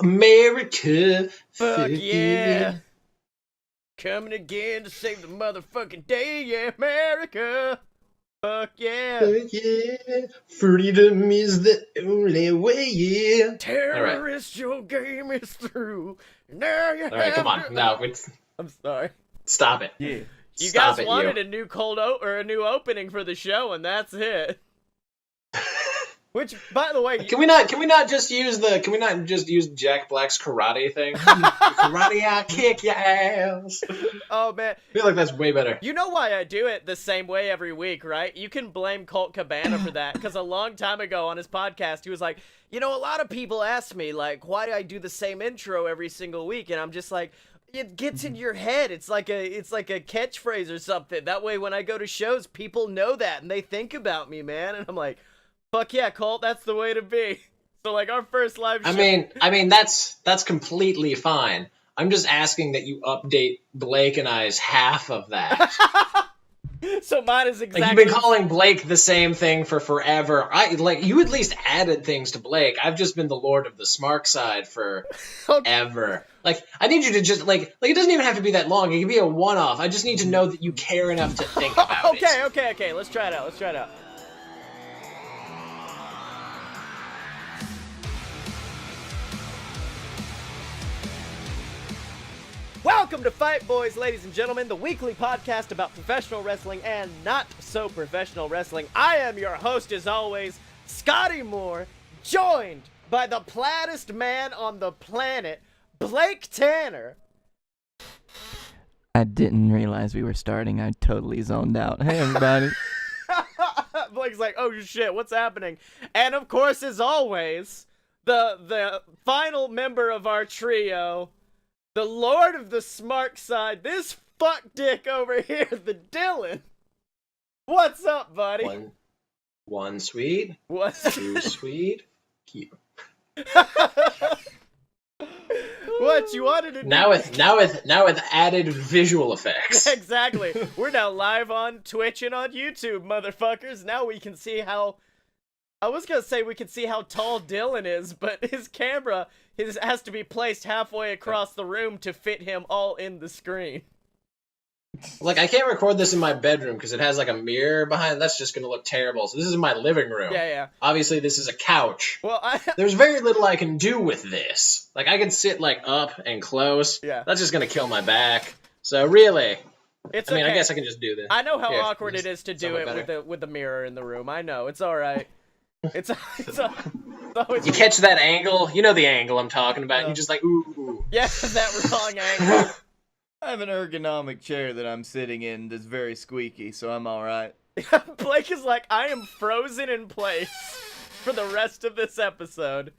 America. Fuck yeah. Coming again to save the motherfucking day, yeah, America. Fuck yeah. Fuck yeah. Freedom is the only way, yeah. Terrorist, your game is through. Now you All right, come on. to... No, I'm sorry. stop it. Yeah. You Stop guys it, wanted you. a new a new opening for the show, and that's it. Which, by the way, Can we not just use Jack Black's karate thing? Karate, I kick your ass. oh man, I feel like that's way better. you know why I do it the same way every week, right? You can blame Colt Cabana for that, because a long time ago on his podcast, he was like, you know, a lot of people ask me, like, why do I do the same intro every single week? And I'm just like, it gets in your head. It's like a catchphrase or something. That way, when I go to shows, people know that and they think about me, man. And I'm like, fuck yeah, Colt, that's the way to be. So, like, our first live show... I mean, that's completely fine. I'm just asking that you update Blake and I's half of that. So mine is exactly... Like, you've been calling Blake the same thing for forever. You at least added things to Blake. I've just been the Lord of the Smark side forever. Like, I need you to just, like, it doesn't even have to be that long. It can be a one-off. I just need to know that you care enough to think about it. Okay. Let's try it out. Welcome to Fight Boys, ladies and gentlemen, the weekly podcast about professional wrestling and not so professional wrestling. I am your host, as always, Scotty Moore, joined by the plattest man on the planet, Blake Tanner. I didn't realize we were starting. I totally zoned out. Hey, everybody. Blake's like, oh shit, what's happening? And of course, as always, the final member of our trio, the Lord of the Smart Side, this fuck dick over here, the Dylan. What's up, buddy? One sweet, What? two sweet, keep. What you wanted to do? Now with added visual effects. Exactly. We're now live on Twitch and on YouTube, motherfuckers. Now we can see how... I was gonna say we can see how tall Dylan is, but his camera has to be placed halfway across the room to fit him all in the screen. Like, I can't record this in my bedroom because it has like a mirror behind. That's just gonna look terrible. So this is my living room. Yeah. Obviously, this is a couch. Well, There's very little I can do with this. Like, I can sit like up and close. Yeah. That's just gonna kill my back. So really, it's I mean, okay. I guess I can just do this. I know how Here, awkward it is to do somewhat it better. with the mirror in the room. I know. It's all right. It's always... You catch that angle? You know the angle I'm talking about. Yeah. You're just like, ooh. Yeah, that wrong angle. I have an ergonomic chair that I'm sitting in that's very squeaky, so I'm alright. Blake is like, I am frozen in place for the rest of this episode.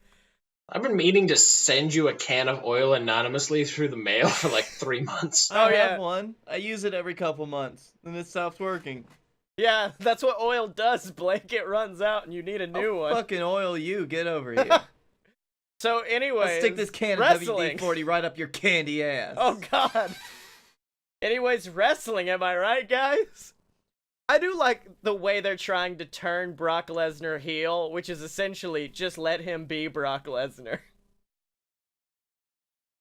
I've been meaning to send you a can of oil anonymously through the mail for like 3 months. Oh, I yeah. have one. I use it every couple months, and it stops working. Yeah, that's what oil does, Blake. It runs out and you need a new one. Fucking oil you. Get over here. So anyway, Let's stick this can of wrestling. WD-40 right up your candy ass. Oh god. Anyways, wrestling, am I right, guys? I do like the way they're trying to turn Brock Lesnar heel, which is essentially just let him be Brock Lesnar.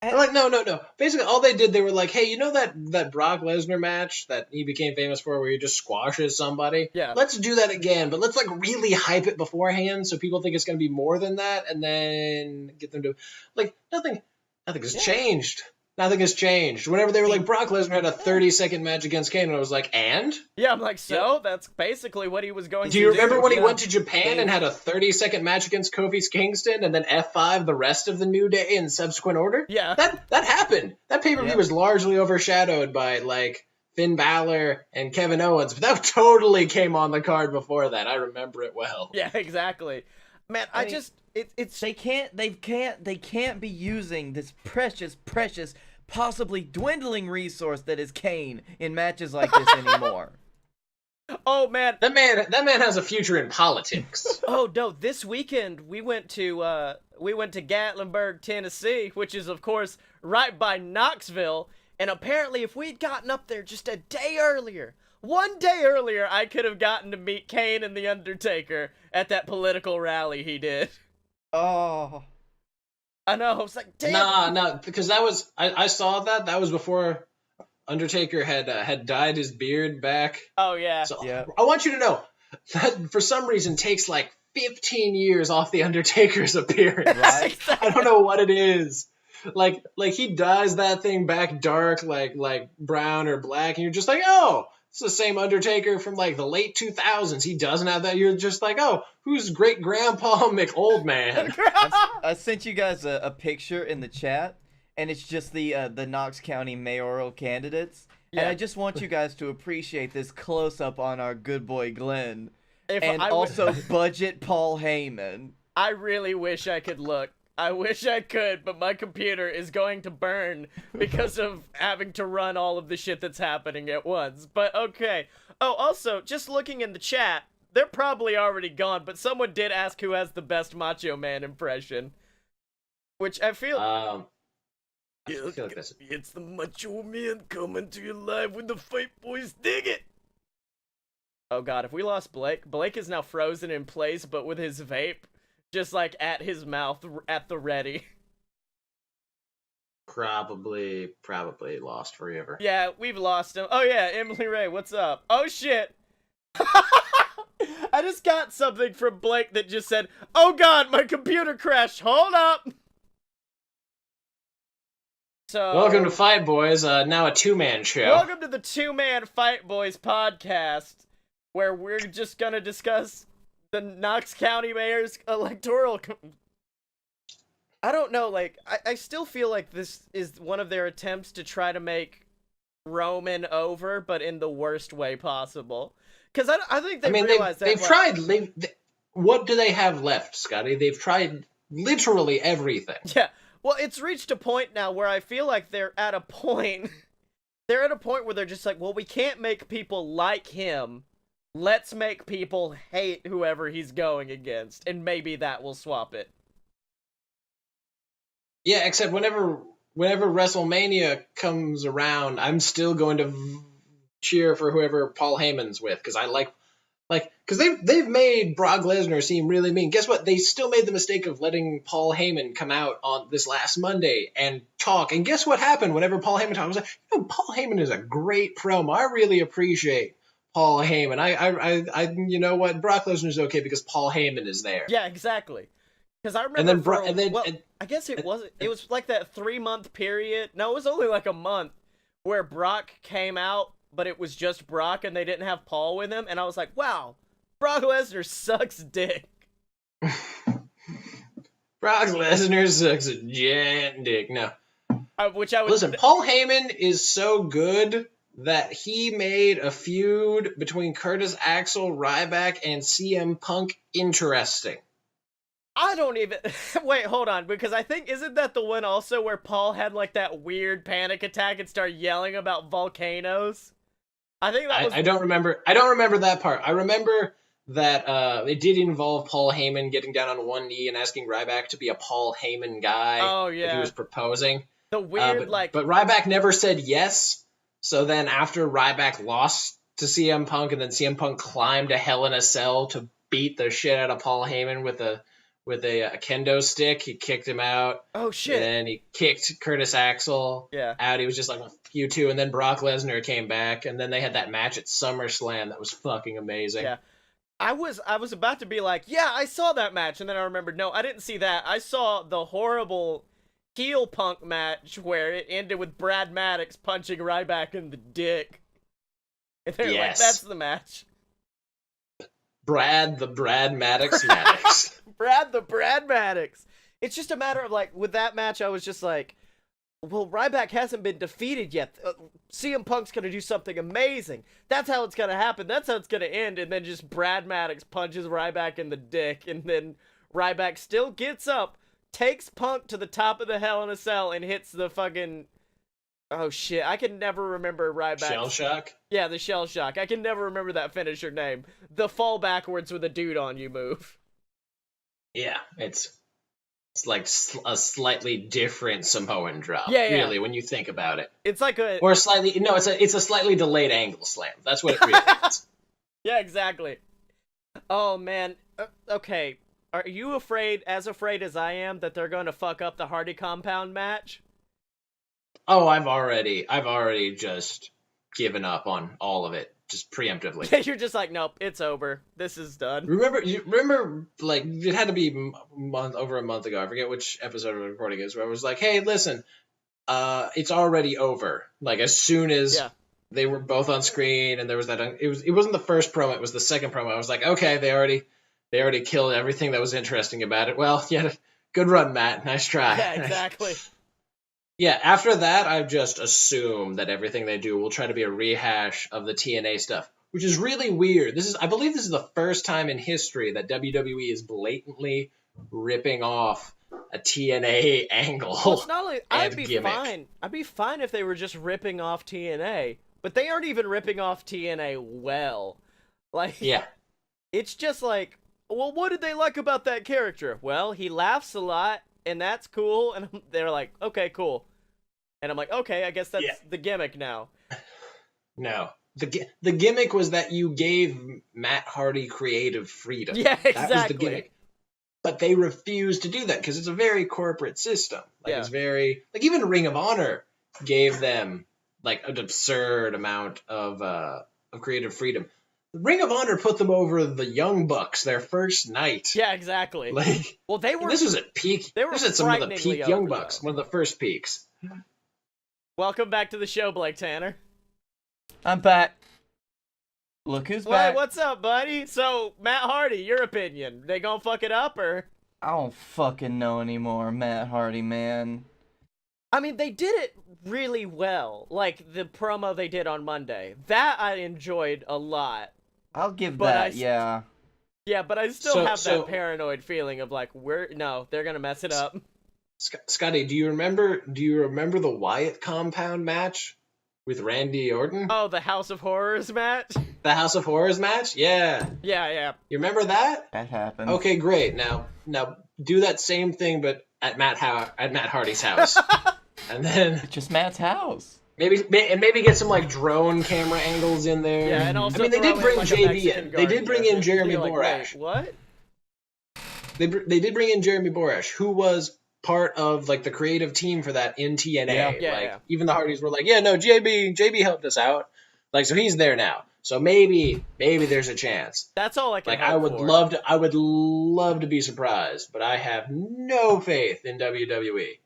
They're like, no. Basically, all they did, they were like, hey, you know that Brock Lesnar match that he became famous for where he just squashes somebody? Yeah. Let's do that again, but let's like really hype it beforehand so people think it's going to be more than that, and then get them to... Like, nothing has changed. Nothing has changed. Whenever they were like, Brock Lesnar had a 30-second match against Kane, and I was like, and? Yeah, I'm like, so? That's basically what he was going to do. Do you remember when he yeah. went to Japan and had a 30-second match against Kofi Kingston and then F5 the rest of the New Day in subsequent order? Yeah. That happened. That pay-per-view Yeah. was largely overshadowed by, like, Finn Balor and Kevin Owens, but that totally came on the card before that. I remember it well. Yeah, exactly. Man, I mean, just... It's... They can't be using this precious, possibly dwindling resource that is Kane in matches like this anymore. Oh, man. That man has a future in politics. Oh, no, this weekend we went to Gatlinburg, Tennessee, which is, of course, right by Knoxville, and apparently if we'd gotten up there just a day earlier, one day earlier, I could have gotten to meet Kane and The Undertaker at that political rally he did. Oh. I know. I was like, damn. Nah, because I saw that was before Undertaker had dyed his beard back. Oh yeah. So Yeah. I want you to know that for some reason takes like 15 years off the Undertaker's appearance. Right. I don't know what it is. Like he dyes that thing back dark, like brown or black, and you're just like, oh, it's the same Undertaker from like the late 2000s. He doesn't have that. You're just like, oh, who's Great Grandpa McOldman? I sent you guys a picture in the chat, and it's just the Knox County mayoral candidates. Yeah. And I just want you guys to appreciate this close up on our good boy Glenn, If and I would- also budget Paul Heyman. I really wish I could look. I wish I could, but my computer is going to burn because of having to run all of the shit that's happening at once. But okay. Oh, also, just looking in the chat, they're probably already gone, but someone did ask who has the best Macho Man impression. Which I feel... I feel like that's It's the Macho Man coming to you live when the Fight Boys dig it! Oh god, if we lost Blake... Blake is now frozen in place, but with his vape just, like, at his mouth, at the ready. probably lost forever. Yeah, we've lost him. Oh yeah, Emily Ray, what's up? Oh shit! I just got something from Blake that just said, oh god, my computer crashed, hold up! So, Welcome to Fight Boys, now a two-man show. welcome to the two-man Fight Boys podcast, where we're just gonna discuss the Knox County Mayor's electoral... I don't know, like, I still feel like this is one of their attempts to try to make Roman over, but in the worst way possible. Because I think they realize that... they've tried... what do they have left, Scotty? They've tried literally everything. Yeah, well, it's reached a point now where I feel like they're at a point... They're at a point where they're just like, well, we can't make people like him. Let's make people hate whoever he's going against, and maybe that will swap it. Yeah, except whenever WrestleMania comes around, I'm still going to cheer for whoever Paul Heyman's with, because I like, because they've made Brock Lesnar seem really mean. Guess what? They still made the mistake of letting Paul Heyman come out on this last Monday and talk. And guess what happened whenever Paul Heyman talked? I was like, Paul Heyman is a great promo. I really appreciate Paul Heyman. I you know what? Brock Lesnar's okay because Paul Heyman is there. Yeah, exactly. Because I remember And I guess it wasn't. It was like that 3-month period. No, it was only like a month where Brock came out, but it was just Brock, and they didn't have Paul with him. And I was like, wow, Brock Lesnar sucks dick. Brock Lesnar sucks a giant dick. No. Which I would Listen, Paul Heyman is so good that he made a feud between Curtis Axel, Ryback, and CM Punk interesting. I don't even... Wait, hold on, because I think... Isn't that the one also where Paul had, like, that weird panic attack and started yelling about volcanoes? I think that was... I don't remember that part. I remember that it did involve Paul Heyman getting down on one knee and asking Ryback to be a Paul Heyman guy that he was proposing. The weird, but Ryback never said yes. So then after Ryback lost to CM Punk, and then CM Punk climbed a Hell in a Cell to beat the shit out of Paul Heyman with a kendo stick, he kicked him out. Oh shit! And then he kicked Curtis Axel out. He was just like, you two. And then Brock Lesnar came back, and then they had that match at SummerSlam that was fucking amazing. Yeah. I was about to be like, yeah, I saw that match, and then I remembered, no, I didn't see that. I saw the horrible heel Punk match where it ended with Brad Maddox punching Ryback in the dick. And they're like, that's the match. Brad Maddox Maddox. Brad the Brad Maddox. It's just a matter of, like, with that match, I was just like, well, Ryback hasn't been defeated yet. CM Punk's going to do something amazing. That's how it's going to happen. That's how it's going to end. And then just Brad Maddox punches Ryback in the dick. And then Ryback still gets up, takes Punk to the top of the Hell in a Cell, and hits the fucking... Oh, shit. I can never remember Ryback. Shell Shock? Yeah, the Shell Shock. I can never remember that finisher name. The fall backwards with a dude on you move. Yeah, it's like a slightly different Samoan drop. Yeah. Really, when you think about it. It's like a... Or it's a slightly delayed angle slam. That's what it really is. Yeah, exactly. Oh, man. Okay. are you afraid as I am, that they're going to fuck up the Hardy compound match? Oh, I've already just given up on all of it, just preemptively. You're just like, nope, it's over. This is done. Remember, like, it had to be over a month ago. I forget which episode of the recording is, where I was like, hey, listen, it's already over. Like, as soon as they were both on screen, and there was that, it wasn't the first promo, it was the second promo. I was like, okay, they already killed everything that was interesting about it. Well, yeah, good run, Matt. Nice try. Yeah, exactly. Yeah, after that, I've just assumed that everything they do will try to be a rehash of the TNA stuff, which is really weird. I believe this is the first time in history that WWE is blatantly ripping off a TNA angle. Well, it's not like, I'd be fine. I'd be fine if they were just ripping off TNA, but they aren't even ripping off TNA well. Like, yeah, it's just like, well, what did they like about that character? Well, he laughs a lot, and that's cool. And they're like, okay, cool. And I'm like, okay, I guess that's the gimmick now. No. The gimmick was that you gave Matt Hardy creative freedom. Yeah, exactly. That was the gimmick. But they refused to do that because it's a very corporate system. Like, it's very... Like, even Ring of Honor gave them, like, an absurd amount of creative freedom. Ring of Honor put them over the Young Bucks their first night. Yeah, exactly. Like, well, they were... This was at peak... They were this was at some of the peak Young Bucks. One of the first peaks. Welcome back to the show, Blake Tanner. I'm back. Look who's back. What's up, buddy? So, Matt Hardy, your opinion. They gonna fuck it up, or? I don't fucking know anymore, Matt Hardy, man. I mean, they did it really well. Like, the promo they did on Monday. That I enjoyed a lot. I'll give that, yeah. Yeah, but I still have that paranoid feeling of, like, no, they're gonna mess it up. Scotty, do you remember the Wyatt compound match with Randy Orton? Oh, the House of Horrors match? The House of Horrors match? Yeah. Yeah. You remember that? That happened. Okay, great. Now do that same thing, but at Matt Hardy's house. And then just Matt's house. Maybe get some, like, drone camera angles in there. Yeah, and also I mean, they did bring JB in. They did bring in Jeremy like, Borash. What? They did bring in Jeremy Borash, who was part of, like, the creative team for that in TNA. Yeah. Even the Hardys were like, yeah, no, JB helped us out. Like, so he's there now. So maybe there's a chance. That's all I can hope I would love to be surprised, but I have no faith in WWE.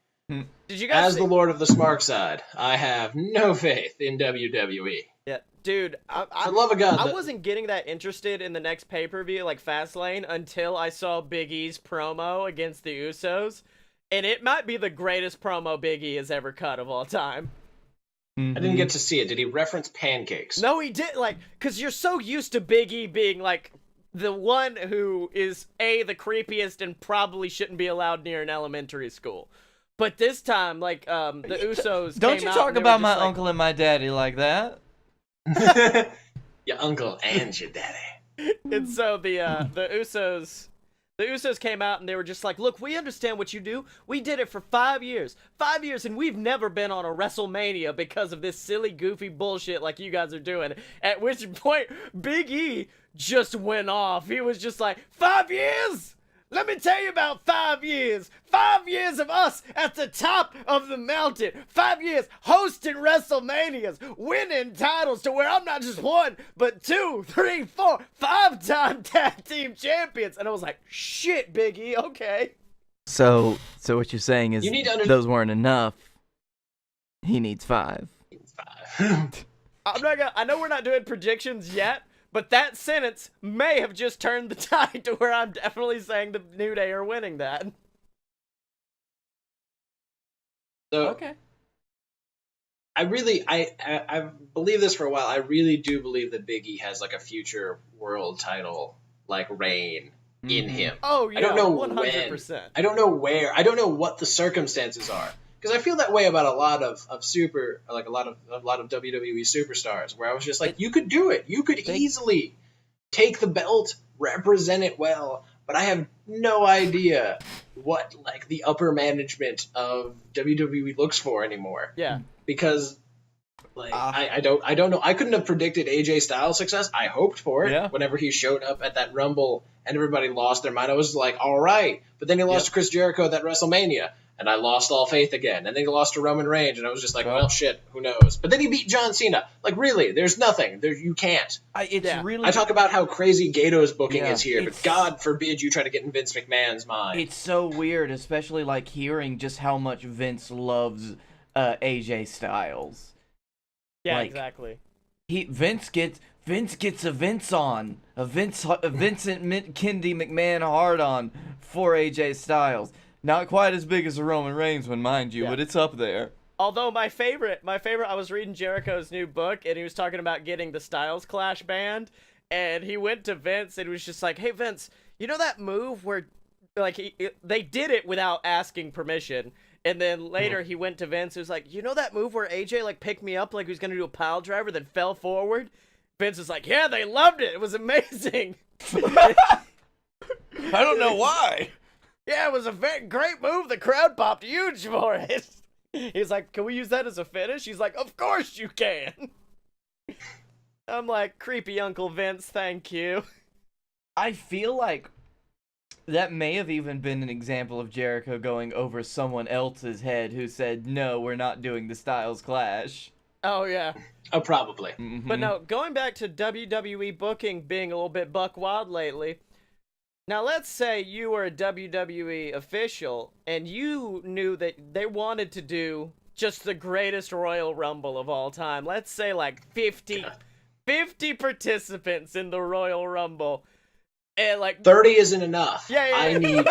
Did you guys the Lord of the Smart Side, I have no faith in WWE. Yeah, dude, I love of God. I wasn't getting that interested in the next pay-per-view, like Fastlane, until I saw Big E's promo against the Usos. And it might be the greatest promo Big E has ever cut of all time. I didn't get to see it. Did he reference pancakes? No, he did. Like, because you're so used to Big E being, like, the one who is, the creepiest and probably shouldn't be allowed near an elementary school. But this time, like, the Usos Don't came you out talk and they about were my just like, uncle and my daddy like that. Your uncle and your daddy. And so the Usos came out and they were just like, look, we understand what you do. We did it for 5 years. 5 years, and we've never been on a WrestleMania because of this silly, goofy bullshit like you guys are doing. At which point, Big E just went off. He was just like, 5 years? Let me tell you about 5 years. 5 years of us at the top of the mountain. 5 years hosting WrestleManias, winning titles to where I'm not just 1, but 2, 3, 4, 5-time tag team champions. And I was like, shit, Big E, okay. So what you're saying is those weren't enough. He needs 5. I know we're not doing predictions yet, but that sentence may have just turned the tide to where I'm definitely saying the New Day are winning that. So, okay. I believe this for a while. I really do believe that Big E has, like, a future world title, like, reign in him. Oh, yeah, I don't know 100%. when. I don't know where. I don't know what the circumstances are. Because I feel that way about a lot of WWE superstars, where I was just like, you could do it. You could easily take the belt, represent it well, but I have no idea what, like, the upper management of WWE looks for anymore. Yeah. Because Like I don't know. I couldn't have predicted AJ Styles' success. I hoped for it. Yeah. Whenever he showed up at that Rumble and everybody lost their mind, I was like, all right. But then he lost to Chris Jericho at that WrestleMania, and I lost all faith again. And then he lost to Roman Reigns, and I was just like, well, shit, who knows? But then he beat John Cena. Like, really, there's nothing. You can't. Really. I talk about how crazy Gato's booking is here, but God forbid you try to get in Vince McMahon's mind. It's so weird, especially like hearing just how much Vince loves AJ Styles. Yeah, like, exactly. Vince gets a Vince on a Vincent Kendi McMahon hard on for AJ Styles. Not quite as big as the Roman Reigns one, mind you, but it's up there. Although my favorite, I was reading Jericho's new book, and he was talking about getting the Styles Clash band, and he went to Vince and was just like, "Hey Vince, you know that move where, like, they did it without asking permission." And then later he went to Vince and was like, "You know that move where AJ, like, picked me up like he was going to do a pile driver, then fell forward?" Vince was like, "Yeah, they loved it. It was amazing." I don't know why. Yeah, it was a great move. The crowd popped huge for it. He's like, "Can we use that as a finish?" He's like, "Of course you can." I'm like, creepy Uncle Vince, thank you. I feel like that may have even been an example of Jericho going over someone else's head who said, "No, we're not doing the Styles Clash." Oh, yeah. Oh, probably. Mm-hmm. But no, going back to WWE booking being a little bit buck wild lately. Now, let's say you were a WWE official and you knew that they wanted to do just the greatest Royal Rumble of all time. Let's say like 50 participants in the Royal Rumble. And like 30 isn't enough. Yeah. I need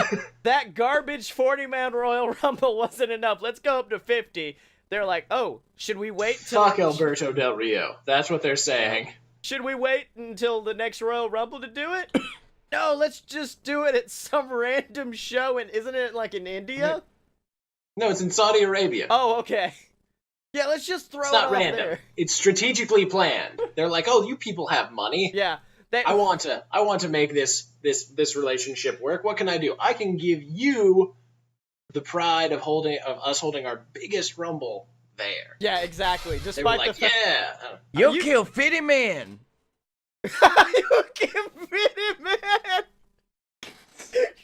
50. That garbage 40-man Royal Rumble wasn't enough. Let's go up to 50. They're like, "Oh, should we wait till..." Fuck Alberto Del Rio. That's what they're saying. "Should we wait until the next Royal Rumble to do it?" No, let's just do it at some random show. And isn't it like in India? No, it's in Saudi Arabia. Oh, okay. Yeah, let's just throw It's it not out random. there. It's strategically planned. They're like, "Oh, you people have money. Yeah. I want to make this relationship work. What can I do? I can give you the pride of us holding our biggest Rumble there." Yeah, exactly. They were Despite like, the fact... "Yeah." You'll kill Fiddy Man. You kill Fiddy Man.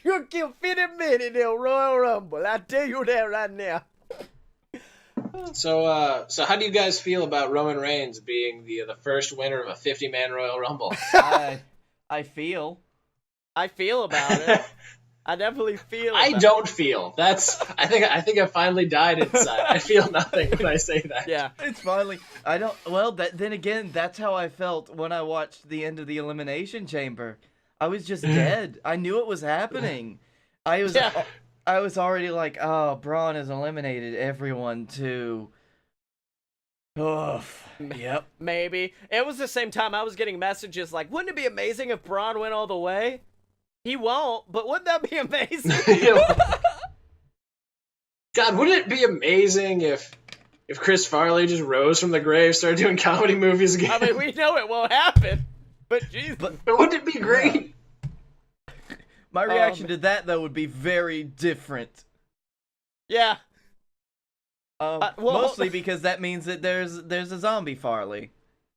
You kill Fiddy Man in the Royal Rumble. I tell you that right now. So how do you guys feel about Roman Reigns being the first winner of a 50-man Royal Rumble? I feel about it. I definitely feel. I don't feel. I think I finally died inside. I feel nothing when I say that. Yeah. it's finally. I don't. Well, then again, that's how I felt when I watched the end of the Elimination Chamber. I was just dead. I knew it was happening. I was already like, "Oh, Braun has eliminated everyone too." Oof. Yep. Maybe. It was the same time I was getting messages like, "Wouldn't it be amazing if Braun went all the way?" He won't, but wouldn't that be amazing? God, wouldn't it be amazing if Chris Farley just rose from the grave, started doing comedy movies again? I mean, we know it won't happen, but jeez. But wouldn't it be great? My reaction to that, though, would be very different. Yeah. Mostly because that means that there's a zombie Farley.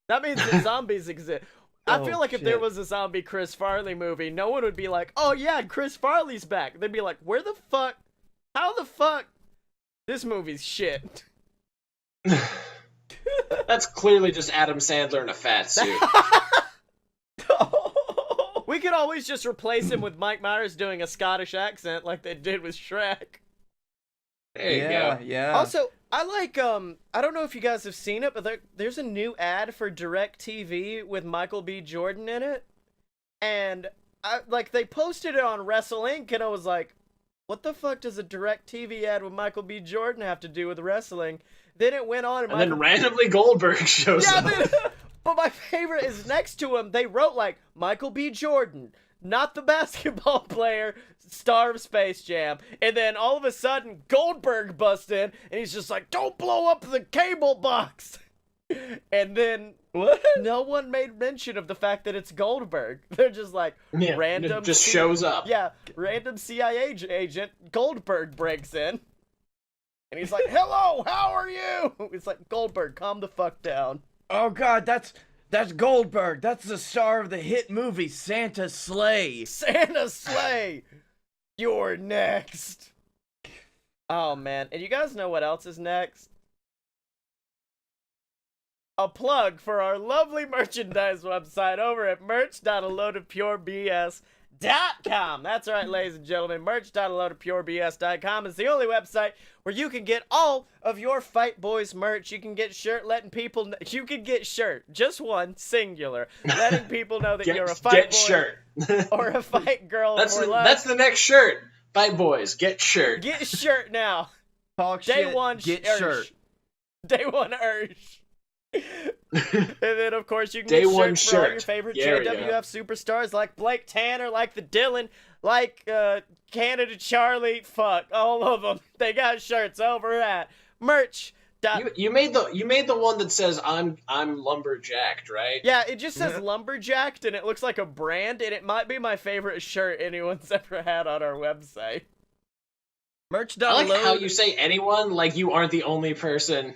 That means that zombies exist. I feel like if there shit. was a zombie Chris Farley movie, no one would be like, "Oh yeah, Chris Farley's back." They'd be like, "Where the fuck? How the fuck? This movie's shit." That's clearly just Adam Sandler in a fat suit. We could always just replace him with Mike Myers doing a Scottish accent like they did with Shrek. There you go. Yeah. Also, I like, I don't know if you guys have seen it, but there's a new ad for DirecTV with Michael B. Jordan in it. And, they posted it on Wrestle Inc., and I was like, what the fuck does a DirecTV ad with Michael B. Jordan have to do with wrestling? Then it went on, and then randomly Goldberg shows up. But my favorite is next to him, they wrote, like, Michael B. Jordan, not the basketball player, star of Space Jam. And then all of a sudden, Goldberg busts in, and he's just like, "Don't blow up the cable box." And then no one made mention of the fact that it's Goldberg. They're just like, random... just shows up. Yeah, random CIA agent Goldberg breaks in. And he's like, hello, how are you? It's like, Goldberg, calm the fuck down. Oh God, that's Goldberg. That's the star of the hit movie Santa's Sleigh. Santa's Sleigh. You're next. Oh man, and you guys know what else is next? A plug for our lovely merchandise website over at merch.aloadofpurebs.com. That's right, ladies and gentlemen. Merch.aloadofpurebs.com is the only website where you can get all of your Fight Boys merch. You can get shirt, letting people know. You can get shirt, just one, singular, letting people know that you're a Fight Boy shirt. or a Fight Girl. That's the next shirt. Fight Boys, get shirt. Get shirt now. Talk Day shit, one, get urge. shirt. Day one, urge. And then, of course, you can Day get one shirts for all shirt. your favorite There we go. JWF superstars like Blake Tanner, like the Dylan, like Canada Charlie. Fuck, all of them. They got shirts over at merch. You made the one that says I'm lumberjacked, right? Yeah, it just says lumberjacked, and it looks like a brand, and it might be my favorite shirt anyone's ever had on our website. I like how you say anyone like you aren't the only person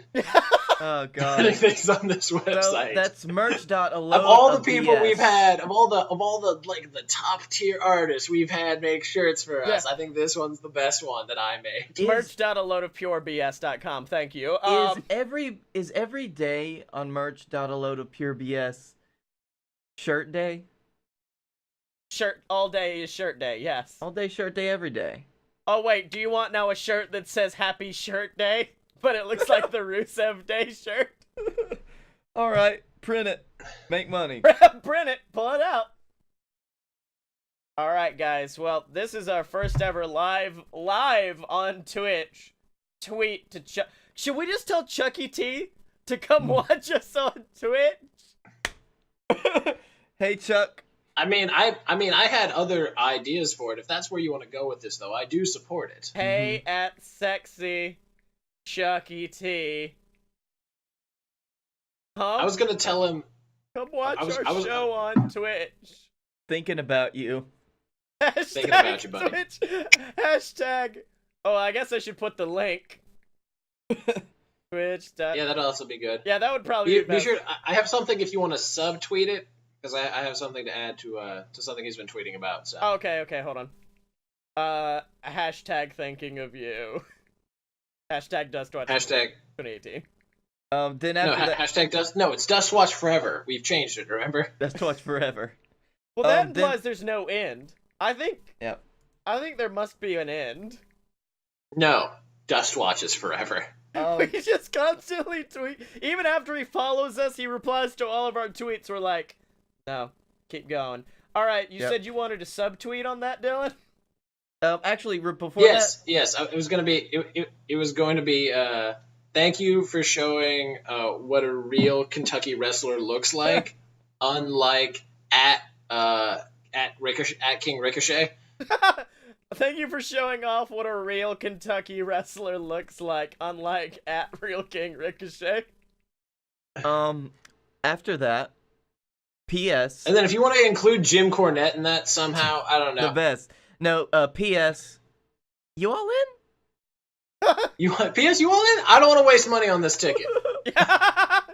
Oh putting God. things on this website. So that's merch.aload of all the people BS. we've had, of all the like the top tier artists we've had make shirts for us, I think this one's the best one that I made. Merch.aloadofpurebs.com. Thank you. Is every day on merch.aloadofpurebs shirt day? Shirt all day is shirt day. Yes. All day shirt day every day. Oh wait, do you want now a shirt that says Happy Shirt Day, but it looks like the Rusev Day shirt? All right, print it. Make money. Print it, pull it out. All right, guys. Well, this is our first ever live on Twitch tweet to Chuck. Should we just tell Chucky T to come watch us on Twitch? Hey Chuck. I mean, I had other ideas for it. If that's where you want to go with this, though, I do support it. Hey at sexy Chucky T. I was gonna tell him. Come watch our show on Twitch. Thinking about you. Thinking about you, buddy. Twitch. Hashtag. Oh, I guess I should put the link. Twitch. Yeah, that'll also be good. Yeah, that would probably be Be sure. I have something if you want to subtweet it, because I have something to add to something he's been tweeting about. So. Okay, hold on. Hashtag thinking of you. Hashtag Dustwatch. Hashtag 2018. Then after that, hashtag Dust. No, it's Dustwatch Forever. We've changed it. Remember? Dustwatch forever. Well, that implies there's no end. I think. Yep. I think there must be an end. No, Dustwatch is forever. We just constantly tweet. Even after he follows us, he replies to all of our tweets. We're like, no, keep going. All right, you said you wanted to subtweet on that, Dylan? Actually, before yes, it was going to be. It was going to be. Thank you for showing what a real Kentucky wrestler looks like, unlike at King Ricochet. Thank you for showing off what a real Kentucky wrestler looks like, unlike at Real King Ricochet. After that, P.S. And then if you want to include Jim Cornette in that somehow, I don't know. The best. No, P.S. You all in? P.S. You all in? I don't want to waste money on this ticket.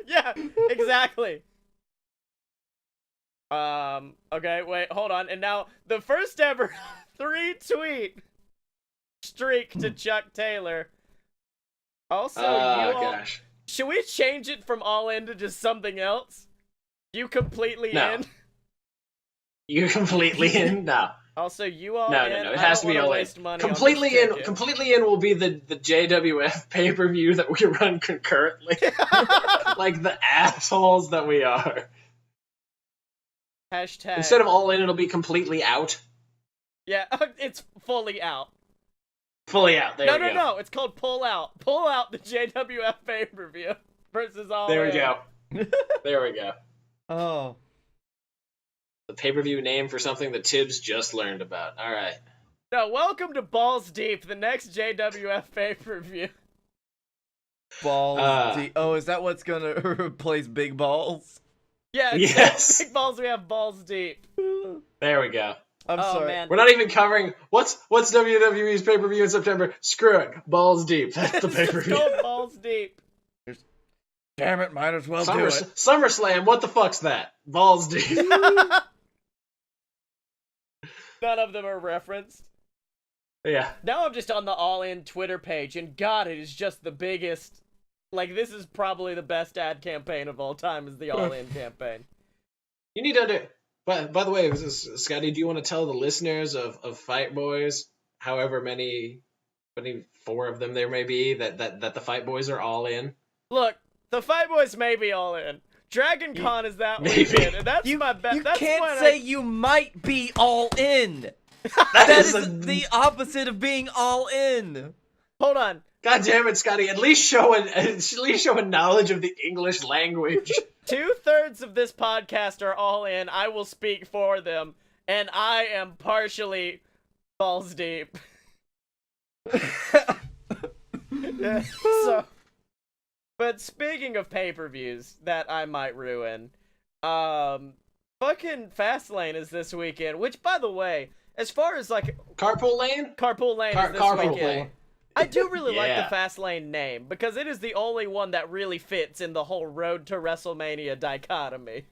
Yeah, exactly. Okay, wait, hold on. And now, the first ever 3-tweet streak to Chuck Taylor. Also, gosh. Should we change it from all in to just something else? You completely in? You completely in? No. Also, you all no, in? No, it has to be all in. Completely in. Completely in will be the JWF pay-per-view that we run concurrently. Like the assholes that we are. Hashtag. Instead of all in, it'll be completely out. Yeah, it's fully out. Fully out. There we go. No. It's called Pull Out. Pull Out the JWF pay-per-view versus all in. There we go. There we go. Oh. The pay-per-view name for something that Tibbs just learned about. All right. Now, welcome to Balls Deep, the next JWF pay-per-view. Balls Deep. Oh, is that what's gonna replace Big Balls? Yeah. Yes. Big Balls, we have Balls Deep. There we go. I'm Oh, sorry. man. We're not even covering what's WWE's pay-per-view in September. Screw it. Balls deep. That's the It's just pay-per-view. called Balls Deep. Damn it, might as well do it. SummerSlam, what the fuck's that? Balls deep. None of them are referenced. Yeah. Now I'm just on the All In Twitter page, and God, it is just the biggest. Like, this is probably the best ad campaign of all time, is the All In campaign. You need to by the way, Scotty, do you want to tell the listeners of Fight Boys, however many 4 of them there may be, that the Fight Boys are all in? Look, the Fight Boys may be all in. Dragon Con is that Maybe. weekend, and that's my bet. You That's can't when say you might be all in. That is the opposite of being all in. Hold on. God damn it, Scotty! At least show a knowledge of the English language. 2/3 of this podcast are all in. I will speak for them, and I am partially balls deep. Yeah, so, but speaking of pay-per-views that I might ruin, fucking Fastlane is this weekend. Which, by the way, as far as like Carpool Lane? Carpool Lane is this Carpool weekend. Lane. I do really like Yeah. the Fastlane name because it is the only one that really fits in the whole Road to WrestleMania dichotomy.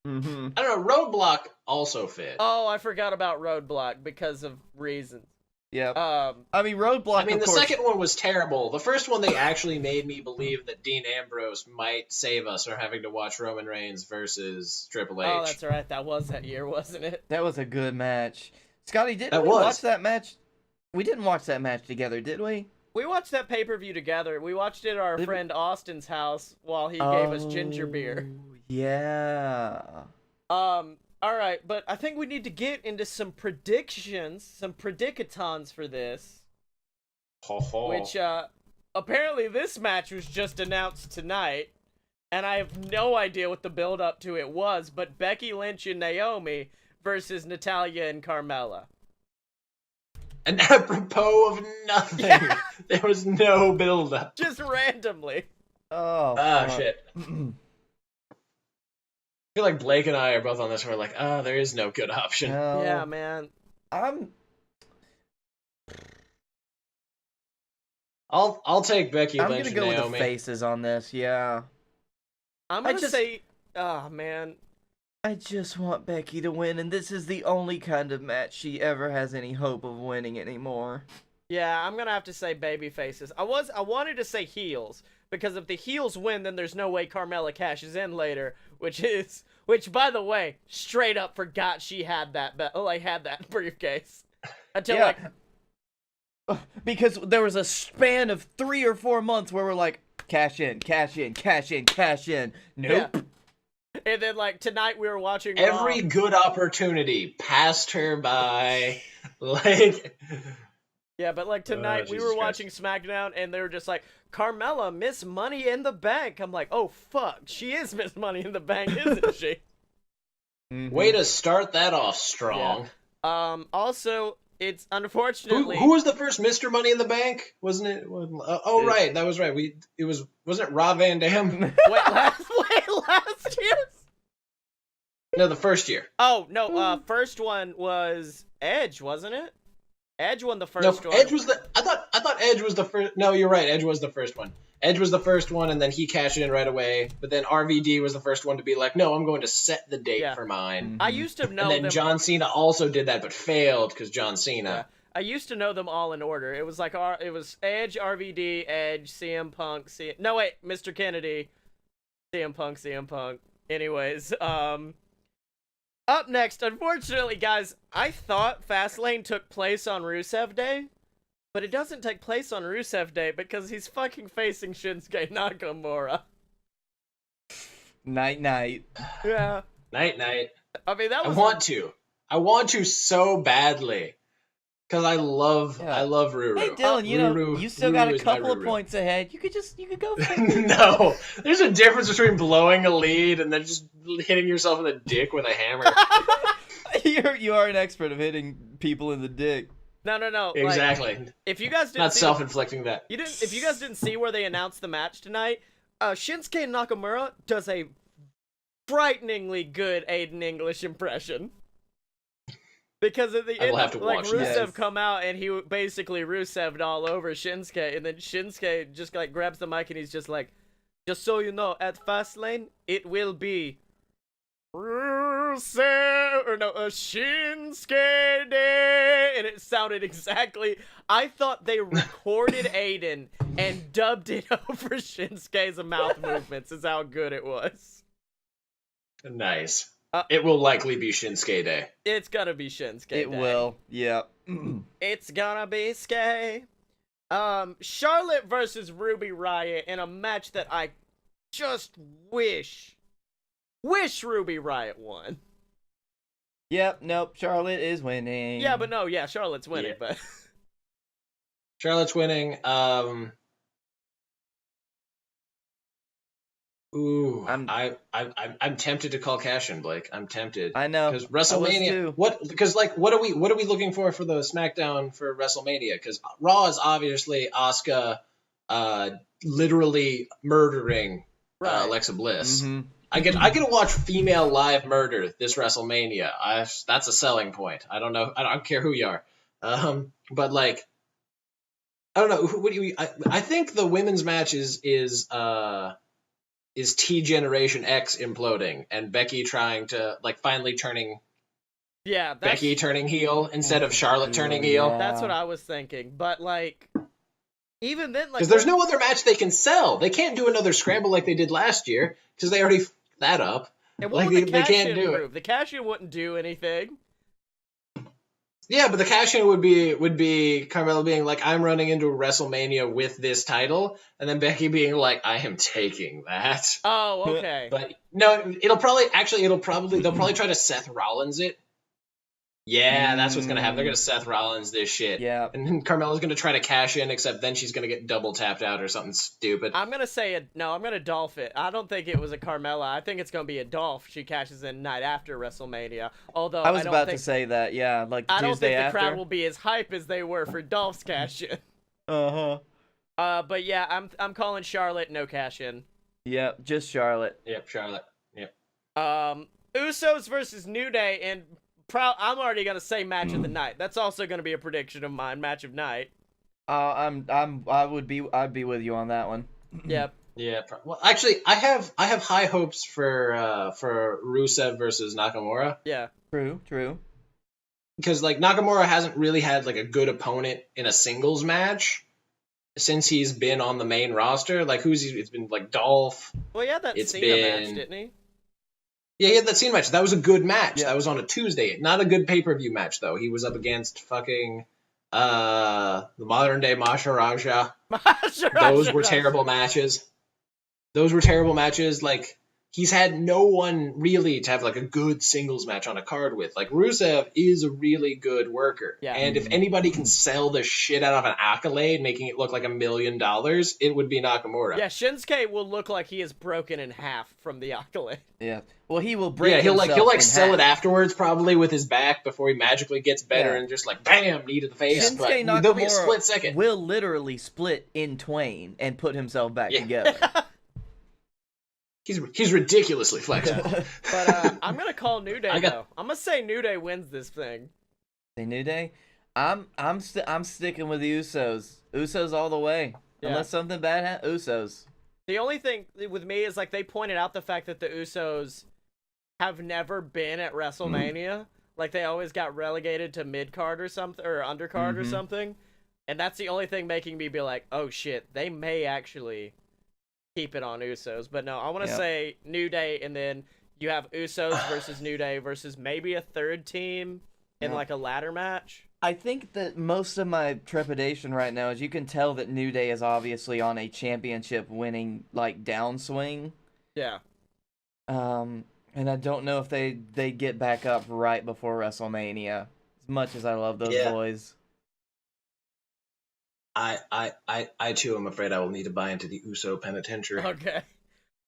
Mm-hmm. I don't know. Roadblock also fit. Oh, I forgot about Roadblock because of reasons. Yep. Um, I mean, Roadblock. I mean, of the course, second one was terrible. The first one, they actually made me believe that Dean Ambrose might save us from having to watch Roman Reigns versus Triple H. oh, that's right. That was that year, wasn't it? that was a good match. Scotty, didn't That we was. watch that match? We didn't watch that match together, did we? We watched that pay-per-view together. We watched it at our Did we- friend Austin's house while he gave us ginger beer. Yeah. All right, but I think we need to get into some predictions, some predicatons for this. Ho, ho. Which, apparently this match was just announced tonight, and I have no idea what the build-up to it was, but Becky Lynch and Naomi versus Natalya and Carmella. And apropos of nothing, Yeah. there was no build-up. Just randomly. Oh. Ah, fuck. shit. I feel like Blake and I are both on this. We're like, there is no good option. No. Yeah, man. I'll take Becky I'm Lynch gonna go and with Naomi. the faces on this. Yeah. I'm I gonna just- say, oh, man. I just want Becky to win, and this is the only kind of match she ever has any hope of winning anymore. Yeah, I'm gonna have to say baby faces. I wanted to say heels, because if the heels win, then there's no way Carmella cashes in later, which by the way, straight up forgot she had that had that briefcase. Until Yeah. Because there was a span of 3 or 4 months where we're like, cash in, cash in, cash in, cash in. Nope. Yeah. And then tonight we were watching Every Raw. good opportunity passed her by. Like, Yeah, but tonight we Jesus were Christ. watching SmackDown and they were just like, Carmella, Miss Money in the Bank. I'm like, oh fuck, she is Miss Money in the Bank, isn't she? Mhm. way to start that off strong. Also, it's unfortunately Who was the first Mr. Money in the Bank? Wasn't it? Right, that was right. Wasn't it Rob Van Dam? wait, last year? No, the first year. Oh, no, first one was Edge, wasn't it? Edge won the No, first one. Edge was the. I thought Edge was the first. No, you're right. Edge was the first one. Edge was the first one, and then he cashed it in right away. But then RVD was the first one to be like, "No, I'm going to set the date Yeah. for mine." I used to know And then them. John Cena also did that, but failed because John Cena. Yeah. I used to know them all in order. It was it was Edge, RVD, Edge, CM Punk, No, wait, Mr. Kennedy, CM Punk. Anyways, up next, unfortunately, guys, I thought Fastlane took place on Rusev Day, but it doesn't take place on Rusev Day because he's fucking facing Shinsuke Nakamura. Night, night. Yeah. Night, night. I mean, that I was... want to so badly, because I love Ruru. Hey, Dylan, you still got Ruru a is my couple of Ruru. points ahead. You could go. No, there's a difference between blowing a lead and then just hitting yourself in the dick with a hammer. You are an expert of hitting people in the dick. No. Exactly. If you guys didn't Not see self-inflicting that. If you guys didn't see where they announced the match tonight, Shinsuke Nakamura does a frighteningly good Aiden English impression. Because at the I will have end, to like, watch Rusev that. come out, and he basically Rusev'd all over Shinsuke, and then Shinsuke just, like, grabs the mic, and he's just like, just so you know, at Fastlane, it will be Rusev, or no, Shinsuke Day, and it sounded exactly, I thought they recorded Aiden and dubbed it over Shinsuke's mouth movements, is how good it was. Nice. It will likely be Shinsuke Day. It's gonna be Shinsuke Day. It will. Yeah. It's gonna be Skay. Charlotte versus Ruby Riott in a match that I just wish Ruby Riott won. Yep. Nope. Charlotte is winning. Yeah, but no, yeah, Charlotte's winning, Yeah. but Charlotte's winning. Ooh, I'm tempted to call cash in, Blake. I'm tempted. I know. Because I was WrestleMania. too. What are we looking for the SmackDown for WrestleMania? Because Raw is obviously Asuka, literally murdering Right. Alexa Bliss. Mm-hmm. I get to watch female live murder this WrestleMania. That's a selling point. I don't know. I don't care who you are. But like, I don't know. What do you? I think the women's match is T Generation X imploding and Becky trying to like finally turning yeah, Becky turning heel instead of Charlotte turning heel. Yeah. that's what I was thinking. But like, even then, like, Because there's no other match they can sell. They can't do another scramble like they did last year because they already f***ed that up. and what Like would the they cash can't in do it. move? The cash in wouldn't do anything. Yeah, but the cash in would be Carmella being like, I'm running into WrestleMania with this title, and then Becky being like, I am taking that. Oh, okay. But no, they'll probably try to Seth Rollins it. Yeah, that's what's gonna happen. They're gonna Seth Rollins this shit. Yeah. And then Carmella's gonna try to cash in, except then she's gonna get double tapped out or something stupid. I'm gonna say no. I'm gonna Dolph it. I don't think it was a Carmella. I think it's gonna be a Dolph. She cashes in night after WrestleMania. Although I was don't about think, to say that. Yeah, like I don't Tuesday think the after. crowd will be as hype as they were for Dolph's cash in. But yeah, I'm calling Charlotte no cash in. Yep, just Charlotte. Yep, Charlotte. Yep. Usos versus New Day, and I'm already gonna say match of the night. That's also gonna be a prediction of mine. Match of night. I'd be with you on that one. Yep. Yeah. Well, actually, I have high hopes for Rusev versus Nakamura. Yeah. True. Because like Nakamura hasn't really had like a good opponent in a singles match since he's been on the main roster. Like it's been like Dolph. Well, yeah, that It's Cena match, been- didn't he? Yeah, he had that Cena match. That was a good match. Yeah. That was on a Tuesday. Not a good pay-per-view match though. He was up against fucking the modern day Maharaja. Those were terrible matches. Like, he's had no one really to have like a good singles match on a card with. Like, Rusev is a really good worker. Yeah. And if anybody can sell the shit out of an accolade, making it look like $1 million, it would be Nakamura. Yeah, Shinsuke will look like he is broken in half from the accolade. Yeah. Well, he will break. Yeah, he'll himself in sell half. it afterwards, probably with his back before he magically gets better Yeah. and just like bam, knee to the face. Shinsuke But there'll be a Nakamura split second. will literally split in twain and put himself back Yeah. together. He's ridiculously flexible. But I'm gonna call New Day I got- though. I'm gonna say New Day wins this thing. The New Day, I'm sticking with the Usos. Usos all the way. Yeah. Unless something bad happens, Usos. The only thing with me is like they pointed out the fact that the Usos have never been at WrestleMania. Like they always got relegated to mid card or something or undercard or something. And that's the only thing making me be like, oh shit, they may actually keep it on Usos. But no, I want to Yep. say New Day, and then you have Usos versus New Day versus maybe a third team in Yep. like a ladder match. I think that most of my trepidation right now is you can tell that New Day is obviously on a championship winning like downswing. Yeah. And I don't know if they get back up right before WrestleMania. As much as I love those Yeah. boys. I too am afraid I will need to buy into the Uso penitentiary. Okay.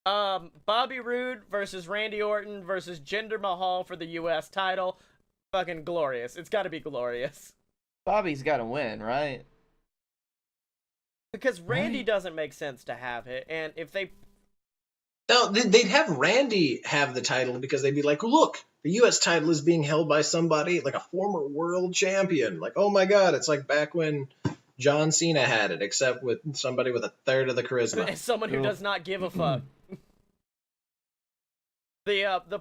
Bobby Roode versus Randy Orton versus Jinder Mahal for the U.S. title. Fucking glorious. It's got to be glorious. Bobby's got to win, right? Because Randy Right. doesn't make sense to have it, and if they... No, they'd have Randy have the title because they'd be like, look, the U.S. title is being held by somebody like a former world champion. Like, oh my god, it's like back when John Cena had it, except with somebody with a third of the charisma. Someone who does not give a fuck. The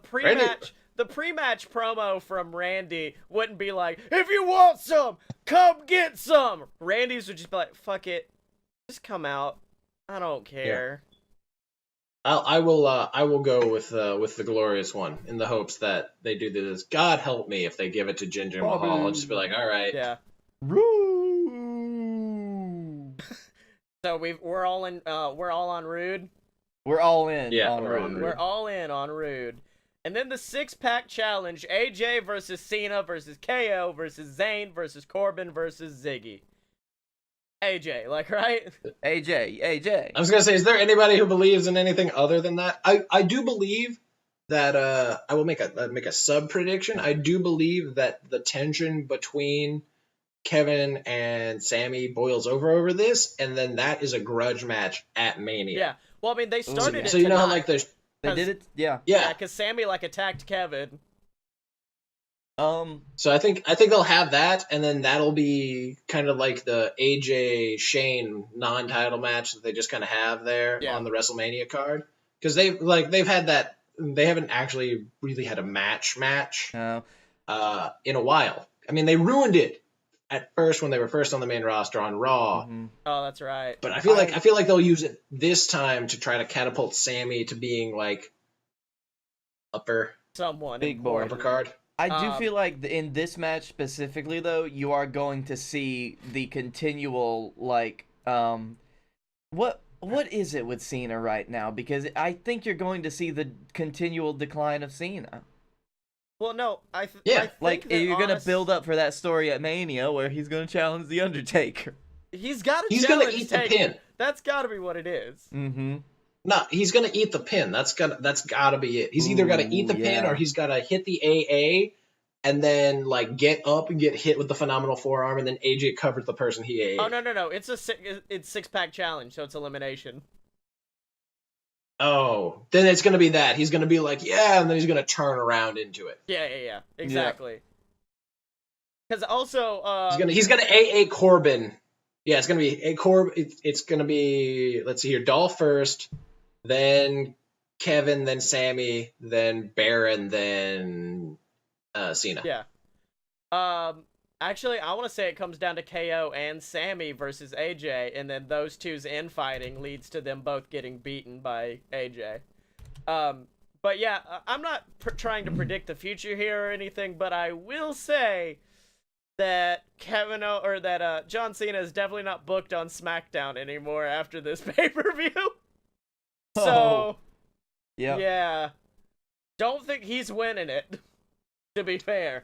pre-match promo from Randy wouldn't be like, if you want some, come get some. Randy's would just be like, fuck it, just come out. I don't care. Yeah. I will go with the glorious one in the hopes that they do this. God help me if they give it to Jinder Mahal. I'll just be like, all right. Yeah. So we're all on Rude. We're all in. Yeah, on Rude. We're all in on Rude. And then the 6-pack challenge: AJ versus Cena versus KO versus Zayn versus Corbin versus Ziggy. AJ, like, right? AJ. I was gonna say, is there anybody who believes in anything other than that? I do believe that I will make a sub prediction. I do believe that the tension between Kevin and Sammy boils over this, and then that is a grudge match at Mania. Yeah. Well, I mean, they started it so you know how tonight. like there's They did it. Yeah. Yeah, because Sammy like attacked Kevin. So I think they'll have that, and then that'll be kind of like the AJ Shane non-title match that they just kind of have there on the WrestleMania card, because they've had that. They haven't actually really had a match in a while. I mean, they ruined it at first when they were first on the main roster on Raw. Mm-hmm. Oh, that's right. But I feel like they'll use it this time to try to catapult Sammy to being like big boy upper card. I do feel like in this match specifically, though, you are going to see the continual, like, what is it with Cena right now? Because I think you're going to see the continual decline of Cena. Well, no, I think you're going to build up for that story at Mania where he's going to challenge The Undertaker. He's got to He's going to eat the pin. That's got to be what it is. Mm-hmm. No, he's gonna eat the pin. That's gotta be it. He's either gotta eat the pin or he's gotta hit the AA and then like get up and get hit with the phenomenal forearm, and then AJ covers the person he ate. Oh no! It's 6-pack challenge, so it's elimination. Oh, then it's gonna be that. He's gonna be like, yeah, and then he's gonna turn around into it. Yeah, exactly. Because also, he's gonna AA Corbin. Yeah, it's gonna be It's gonna be, let's see here, Dolph first, then Kevin, then Sammy, then Baron, then Cena. Yeah. Actually, I want to say it comes down to KO and Sammy versus AJ, and then those two's infighting leads to them both getting beaten by AJ. But yeah, I'm not trying to predict the future here or anything, but I will say that John Cena is definitely not booked on SmackDown anymore after this pay-per-view. So, yeah, don't think he's winning it, to be fair.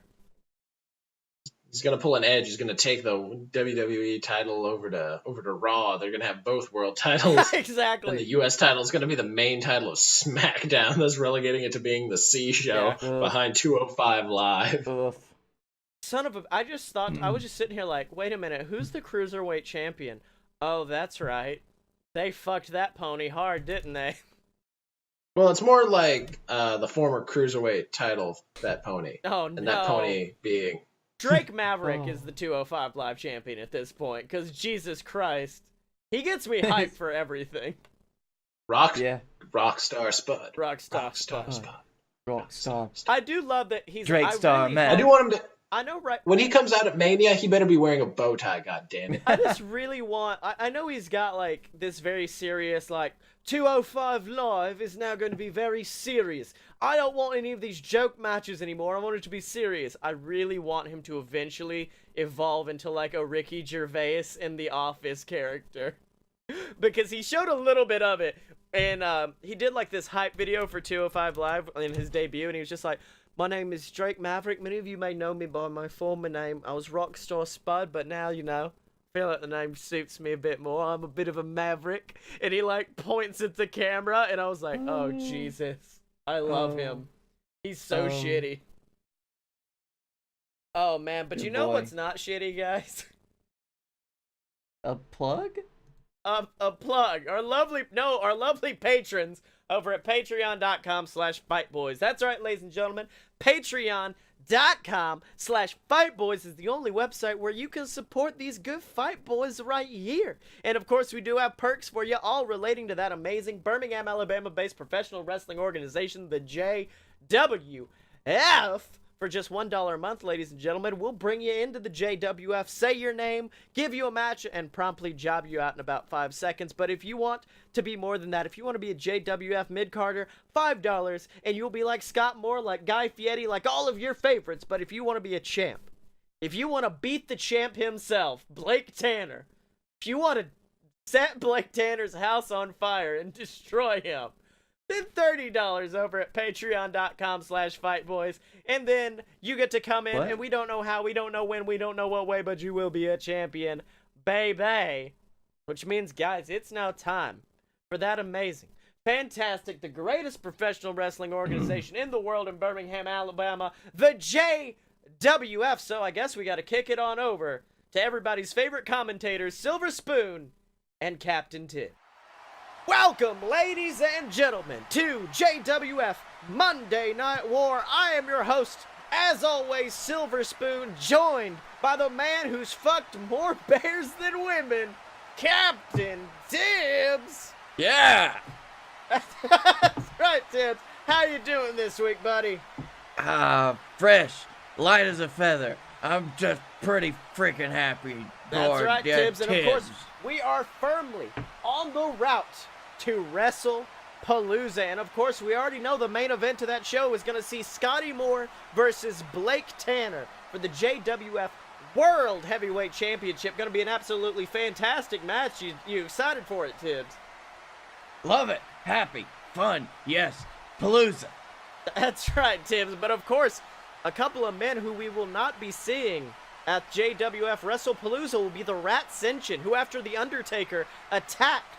He's gonna pull an Edge. He's gonna take the WWE title over to Raw. They're gonna have both world titles. Exactly. And the US title is gonna be the main title of SmackDown. That's relegating it to being the C show behind 205 Live. Son of a... I just thought... I was just sitting here like, wait a minute, who's the Cruiserweight champion? Oh, that's right. They fucked that pony hard, didn't they? Well, it's more like the former Cruiserweight title, that pony. Oh, no. And that pony being... Drake Maverick is the 205 Live champion at this point, because Jesus Christ. He gets me hyped for everything. Rockstar Spud. Rockstar Spud. Rockstar. I do love that he's... Drake Star Man. I do want him to... I know, right? When he comes out at Mania, he better be wearing a bow tie, goddammit. I just really want... I know he's got, like, this very serious, like, 205 Live is now going to be very serious. I don't want any of these joke matches anymore. I want it to be serious. I really want him to eventually evolve into, like, a Ricky Gervais in The Office character. Because he showed a little bit of it. And he did, like, this hype video for 205 Live in his debut, and he was just like... My name is Drake Maverick. Many of you may know me by my former name. I was Rockstar Spud, but now, you know, I feel like the name suits me a bit more. I'm a bit of a maverick. And he, like, points at the camera, and I was like, oh, Jesus. I love him. He's so shitty. Oh, man. But you know what's not shitty, guys? A plug? a plug. Our lovely patrons over at patreon.com/fightboys. That's right, ladies and gentlemen. Patreon.com/fightboys is the only website where you can support these good fight boys right here. And of course, we do have perks for you, all relating to that amazing Birmingham, Alabama-based professional wrestling organization, the JWF. For just $1 a month, ladies and gentlemen, we'll bring you into the JWF, say your name, give you a match, and promptly job you out in about 5 seconds. But if you want to be more than that, if you want to be a JWF mid-carder, $5, and you'll be like Scott Moore, like Guy Fieri, like all of your favorites. But if you want to be a champ, if you want to beat the champ himself, Blake Tanner, if you want to set Blake Tanner's house on fire and destroy him, then $30 over at patreon.com/fightboys. And then you get to come in, and we don't know how, we don't know when, we don't know what way, but you will be a champion, baby. Which means, guys, it's now time for that amazing, fantastic, the greatest professional wrestling organization in the world in Birmingham, Alabama, the JWF. So I guess we got to kick it on over to everybody's favorite commentators, Silver Spoon and Captain Tim. Welcome, ladies and gentlemen, to JWF Monday Night War. I am your host, as always, Silver Spoon, joined by the man who's fucked more bears than women, Captain Tibbs. Yeah! That's right, Tibbs. How you doing this week, buddy? Fresh, light as a feather. I'm just pretty freaking happy. That's right, Tibbs. And of course, we are firmly on the route to WrestlePalooza. And of course, we already know the main event of that show is going to see Scotty Moore versus Blake Tanner for the JWF World Heavyweight Championship. Going to be an absolutely fantastic match. You excited for it, Tibbs? Love it. Happy. Fun. Yes. Palooza. That's right, Tibbs. But of course, a couple of men who we will not be seeing at JWF WrestlePalooza will be the Rat Ascension, who after The Undertaker attacked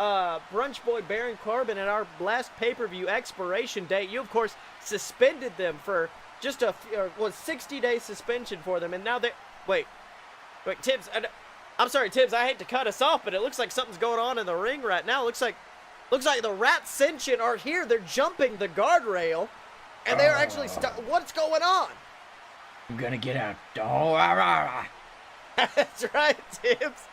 Brunch Boy Baron Corbin at our last pay-per-view expiration date. You, of course, suspended them for just 60-day suspension for them, and now they... Wait, Tibbs, I'm sorry, Tibbs, I hate to cut us off, but it looks like something's going on in the ring right now. Looks like the Rat Ascension are here. They're jumping the guardrail, and they're actually what's going on? I'm gonna get out. Oh, rah, rah, rah. That's right, Tibbs.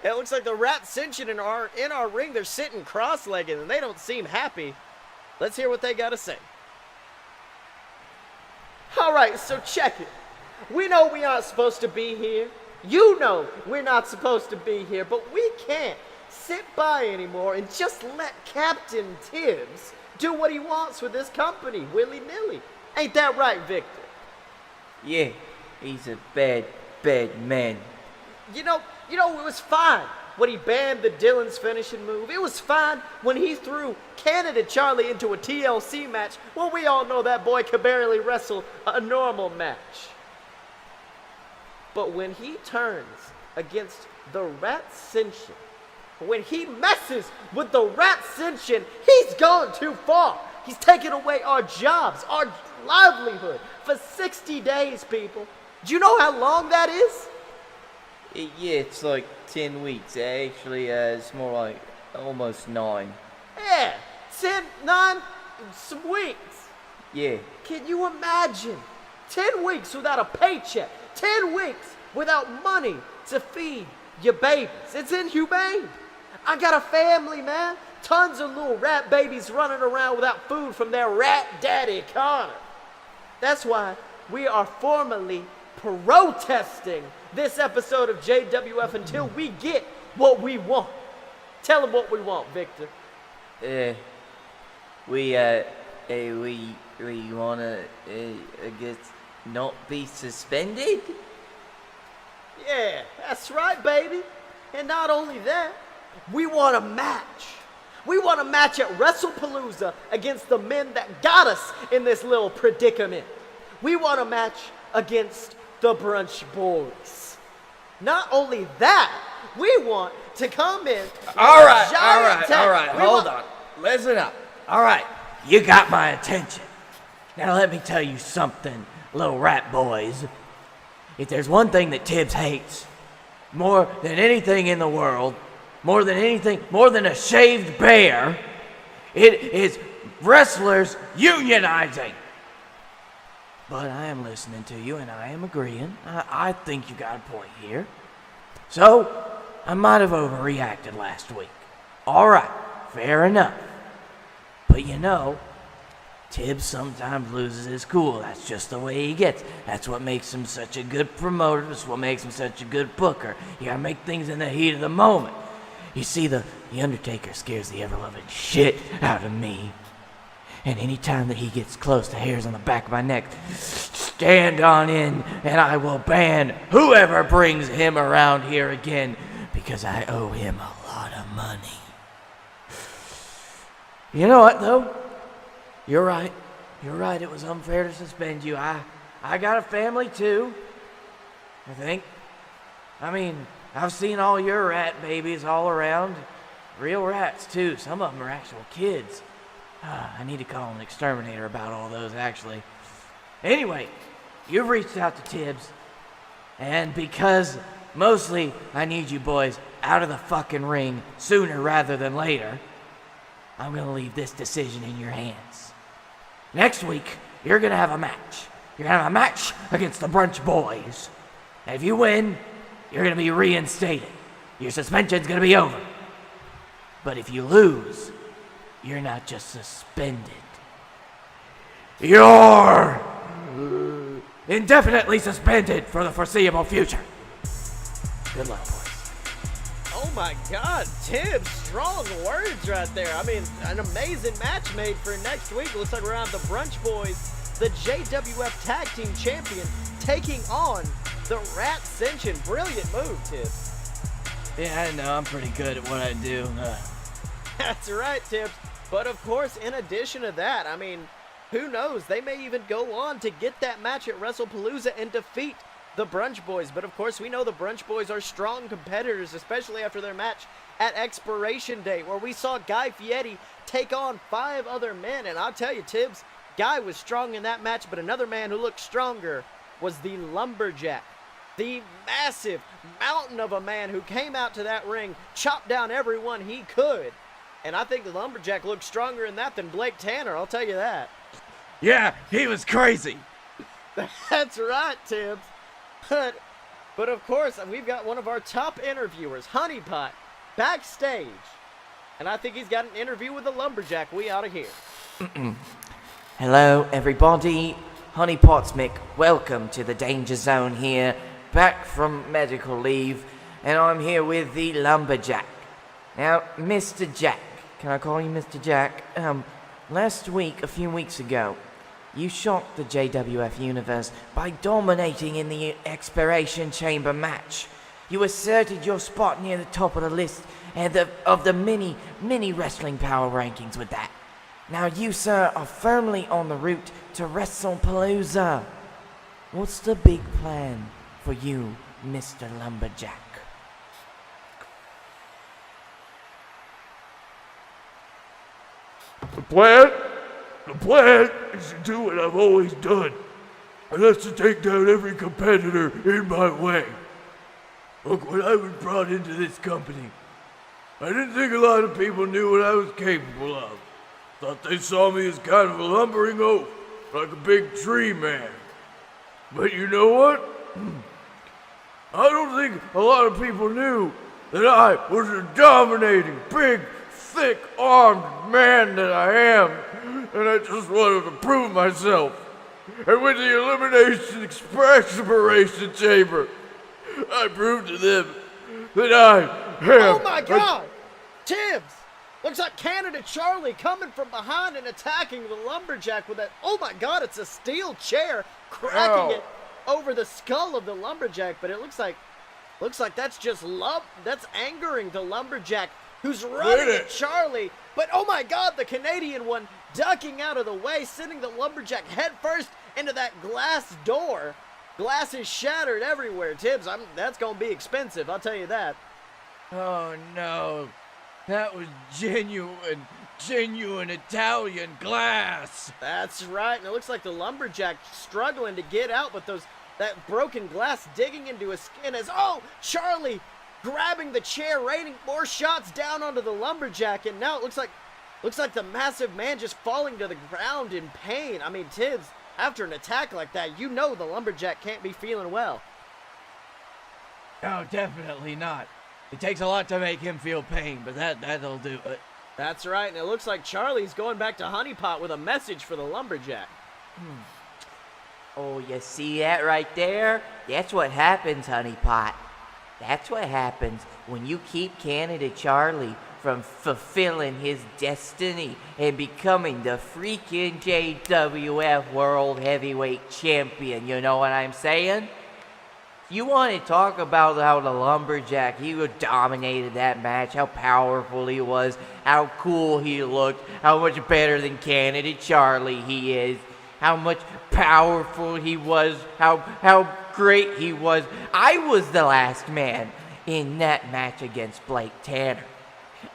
It looks like the Rat Ascension in our ring. They're sitting cross-legged, and they don't seem happy. Let's hear what they got to say. All right, so check it. We know we aren't supposed to be here. You know we're not supposed to be here, but we can't sit by anymore and just let Captain Tibbs do what he wants with this company, willy-nilly. Ain't that right, Victor? Yeah, he's a bad man. You know, it was fine when he banned the Dylan's finishing move. It was fine when he threw Canada Charlie into a TLC match. Well, we all know that boy could barely wrestle a normal match. But when he turns against the Rat Ascension, when he messes with the Rat Ascension, he's gone too far. He's taken away our jobs, our livelihood for 60 days, people. Do you know how long that is? Yeah, it's like 10 weeks. Actually, it's more like almost 9. Yeah, 9 some weeks. Yeah. Can you imagine? 10 weeks without a paycheck. 10 weeks without money to feed your babies. It's inhumane. I got a family, man. Tons of little rat babies running around without food from their rat daddy Connor. That's why we are formally protesting this episode of JWF until we get what we want. Tell them what we want, Victor. We wanna, I guess, not be suspended? Yeah, that's right, baby. And not only that, we want a match. We want a match at WrestlePalooza against the men that got us in this little predicament. We want a match against the Brunch Boys. Not only that, we want to come in. All right. Hold on. Listen up. All right, you got my attention. Now let me tell you something, little rat boys. If there's one thing that Tibbs hates more than anything in the world, more than anything, more than a shaved bear, it is wrestlers unionizing. But I am listening to you and I am agreeing. I think you got a point here. So, I might have overreacted last week. All right, fair enough. But you know, Tibbs sometimes loses his cool. That's just the way he gets. That's what makes him such a good promoter. That's what makes him such a good booker. You gotta make things in the heat of the moment. You see, the Undertaker scares the ever-loving shit out of me. And any time that he gets close, the hairs on the back of my neck stand on end, and I will ban whoever brings him around here again, because I owe him a lot of money. You know what, though? You're right. You're right. It was unfair to suspend you. I got a family, too, I think. I mean, I've seen all your rat babies all around. Real rats, too. Some of them are actual kids. I need to call an exterminator about all those, actually. Anyway, you've reached out to Tibbs, and because mostly I need you boys out of the fucking ring sooner rather than later, I'm going to leave this decision in your hands. Next week, you're going to have a match. You're going to have a match against the Brunch Boys. And if you win, you're going to be reinstated. Your suspension's going to be over. But if you lose, you're not just suspended. You're indefinitely suspended for the foreseeable future. Good luck, boys. Oh my God, Tibbs, strong words right there. I mean, an amazing match made for next week. Looks like we're on the Brunch Boys, the JWF Tag Team Champion, taking on the Rat Ascension. Brilliant move, Tibbs. Yeah, I know. I'm pretty good at what I do. That's right, Tibbs. But of course, in addition to that, I mean, who knows? They may even go on to get that match at WrestlePalooza and defeat the Brunch Boys. But of course, we know the Brunch Boys are strong competitors, especially after their match at Expiration Day, where we saw Guy Fieri take on 5 other men. And I'll tell you, Tibbs, Guy was strong in that match, but another man who looked stronger was the Lumberjack. The massive mountain of a man who came out to that ring, chopped down everyone he could. And I think the Lumberjack looked stronger in that than Blake Tanner, I'll tell you that. Yeah, he was crazy. That's right, Tibbs. But of course, we've got one of our top interviewers, Honeypot, backstage. And I think he's got an interview with the Lumberjack we ought to hear. Hello, everybody. Honeypot's Mick. Welcome to the Danger Zone here. Back from medical leave. And I'm here with the Lumberjack. Now, Mr. Jack. Can I call you Mr. Jack? Last week, a few weeks ago, you shocked the JWF Universe by dominating in the Expiration Chamber match. You asserted your spot near the top of the list and of the mini wrestling power rankings with that. Now you, sir, are firmly on the route to WrestlePalooza. What's the big plan for you, Mr. Lumberjack? The plan is to do what I've always done, and that's to take down every competitor in my way. Look, when I was brought into this company, I didn't think a lot of people knew what I was capable of. Thought they saw me as kind of a lumbering oaf, like a big tree man. But you know what? I don't think a lot of people knew that I was a dominating, big, thick-armed man that I am, and I just wanted to prove myself. And with the Elimination Expiration Chamber, I proved to them that I am... Oh my God! Tibbs! Looks like Canada Charlie coming from behind and attacking the Lumberjack with that... Oh my God, it's a steel chair cracking it over the skull of the Lumberjack, but it looks like that's just that's angering the Lumberjack, who's running at Charlie. But oh my God, the Canadian one ducking out of the way, sending the Lumberjack headfirst into that glass door. Glass is shattered everywhere, Tibbs. That's gonna be expensive, I'll tell you that. Oh no, that was genuine Italian glass. That's right, and it looks like the Lumberjack struggling to get out, but that broken glass digging into his skin as, oh, Charlie grabbing the chair, raining more shots down onto the lumberjack, and now it looks like the massive man just falling to the ground in pain. I mean, Tibbs, after an attack like that, you know the lumberjack can't be feeling well. No, definitely not. It takes a lot to make him feel pain, but that'll do it. That's right, and it looks like Charlie's going back to Honey Pot with a message for the lumberjack. Oh, you see that right there? That's what happens, Honey Pot. That's what happens when you keep Canada Charlie from fulfilling his destiny and becoming the freaking JWF World Heavyweight Champion. You know what I'm saying? You want to talk about how the lumberjack, he dominated that match, how powerful he was, how cool he looked, how much better than Canada Charlie he is, how much powerful he was, how great he was. I was the last man in that match against Blake Tanner.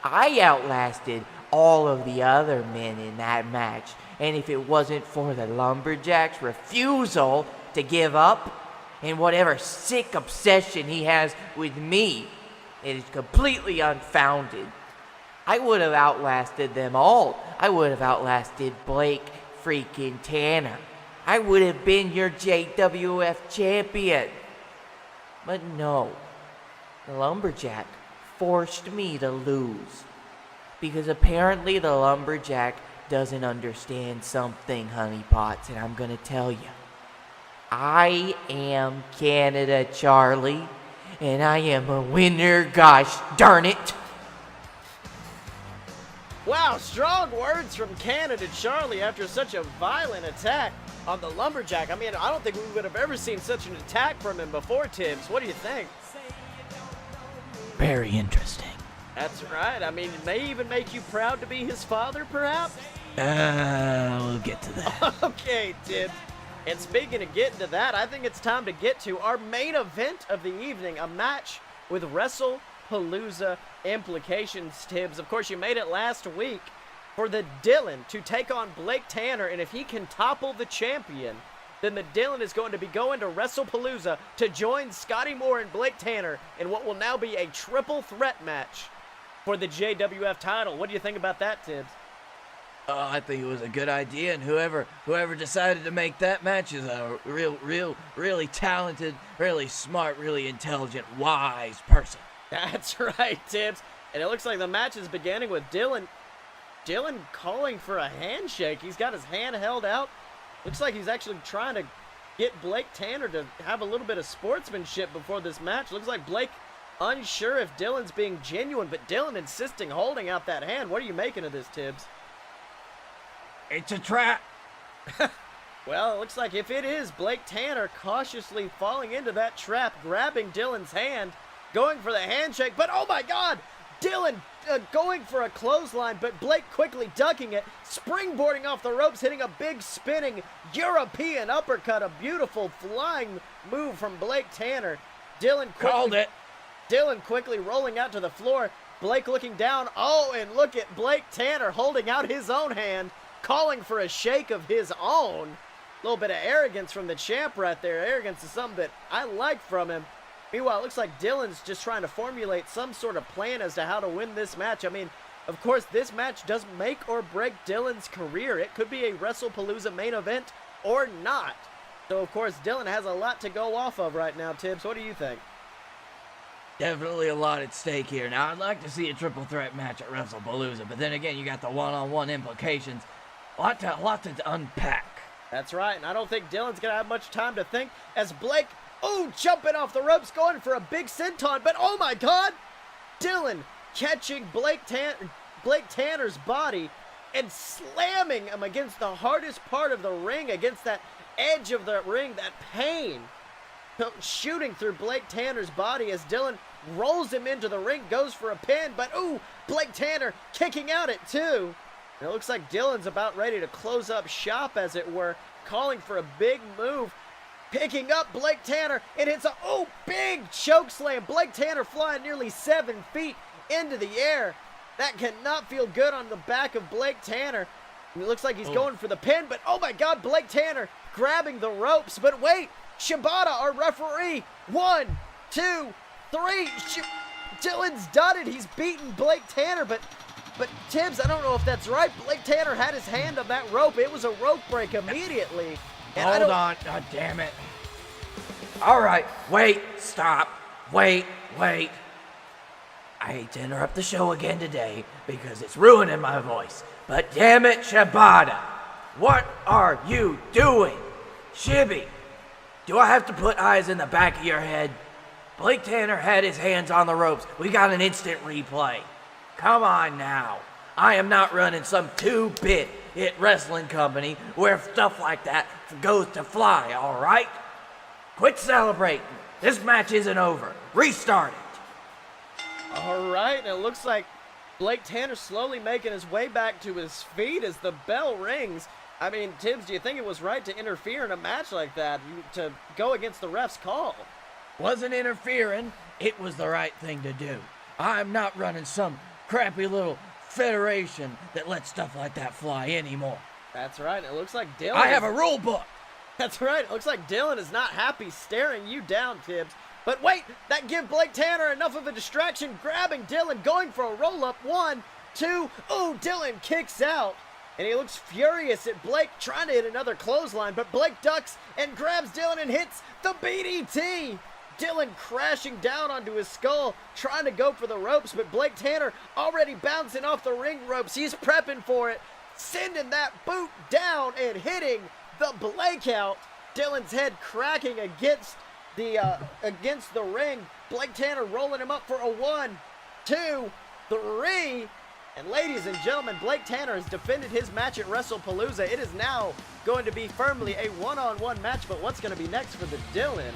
I outlasted all of the other men in that match, and if it wasn't for the lumberjack's refusal to give up, and whatever sick obsession he has with me, it is completely unfounded. I would have outlasted them all. I would have outlasted Blake freaking Tanner. I would have been your JWF champion. But no, the lumberjack forced me to lose. Because apparently the lumberjack doesn't understand something, Honey Pots, and I'm gonna tell you. I am Canada Charlie, and I am a winner, gosh darn it. Wow, strong words from Canada Charlie after such a violent attack on the lumberjack. I mean, I don't think we would have ever seen such an attack from him before, Tibbs. What do you think? Very interesting. That's right. I mean, it may even make you proud to be his father, perhaps? We'll get to that. Okay, Tibbs. And speaking of getting to that, I think it's time to get to our main event of the evening, a match with WrestlePalooza implications, Tibbs. Of course, you made it last week for the Dylan to take on Blake Tanner, and if he can topple the champion, then the Dylan is going to be going to WrestlePalooza to join Scotty Moore and Blake Tanner in what will now be a triple threat match for the JWF title. What do you think about that, Tibbs? I think it was a good idea, and whoever decided to make that match is a really talented, really smart, really intelligent, wise person. That's right, Tibbs. And it looks like the match is beginning with Dylan calling for a handshake. He's got his hand held out. Looks like he's actually trying to get Blake Tanner to have a little bit of sportsmanship before this match. Looks like Blake unsure if Dylan's being genuine, but Dylan insisting holding out that hand. What are you making of this, Tibbs? It's a trap. Well, it looks like if it is, Blake Tanner cautiously falling into that trap, grabbing Dylan's hand, going for the handshake, but oh my God! Dylan going for a clothesline, but Blake quickly ducking it, springboarding off the ropes, hitting a big spinning European uppercut, a beautiful flying move from Blake Tanner. Dylan quickly rolling out to the floor, Blake looking down, oh, and look at Blake Tanner holding out his own hand, calling for a shake of his own. A little bit of arrogance from the champ right there. Arrogance is something that I like from him. Meanwhile, it looks like Dylan's just trying to formulate some sort of plan as to how to win this match. I mean, of course, this match does make or break Dylan's career. It could be a WrestlePalooza main event or not. So, of course, Dylan has a lot to go off of right now, Tibbs. What do you think? Definitely a lot at stake here. Now, I'd like to see a triple threat match at WrestlePalooza, but then again, you got the one-on-one implications. A lot to unpack. That's right, and I don't think Dylan's going to have much time to think as Blake, jumping off the ropes, going for a big senton, but oh my God! Dylan catching Blake Tanner's body and slamming him against the hardest part of the ring, against that edge of the ring, that pain. Shooting through Blake Tanner's body as Dylan rolls him into the ring, goes for a pin, but Blake Tanner kicking out at 2. And it looks like Dylan's about ready to close up shop, as it were, calling for a big move, picking up Blake Tanner, and it's a big choke slam. Blake Tanner flying nearly 7 feet into the air. That cannot feel good on the back of Blake Tanner. And it looks like he's going for the pin, but oh my God, Blake Tanner grabbing the ropes. But wait, Shibata, our referee, 1, 2, 3. Dylan's done it. He's beaten Blake Tanner, but Tibbs, I don't know if that's right. Blake Tanner had his hand on that rope. It was a rope break immediately. And Hold on. God damn it. All right. Wait. Stop. Wait. I hate to interrupt the show again today because it's ruining my voice. But damn it, Shibata. What are you doing? Shibby, do I have to put eyes in the back of your head? Blake Tanner had his hands on the ropes. We got an instant replay. Come on now. I am not running some 2-bit hit wrestling company where stuff like that goes to fly, all right? Quit celebrating. This match isn't over. Restart it. All right, and it looks like Blake Tanner slowly making his way back to his feet as the bell rings. I mean, Tibbs, do you think it was right to interfere in a match like that, to go against the ref's call? Wasn't interfering. It was the right thing to do. I'm not running some crappy little federation that lets stuff like that fly anymore. That's right. It looks like Dylan. I have a rule book. That's right. It looks like Dylan is not happy staring you down, Tibbs. But wait, that give Blake Tanner enough of a distraction, grabbing Dylan, going for a roll-up. 1, 2. Ooh, Dylan kicks out. And he looks furious at Blake, trying to hit another clothesline. But Blake ducks and grabs Dylan and hits the BDT. Dylan crashing down onto his skull, trying to go for the ropes, but Blake Tanner already bouncing off the ring ropes. He's prepping for it, sending that boot down and hitting the Blake out. Dylan's head cracking against the ring. Blake Tanner rolling him up for a 1, 2, 3. And ladies and gentlemen, Blake Tanner has defended his match at WrestlePalooza. It is now going to be firmly a one-on-one match, but what's going to be next for the Dylan?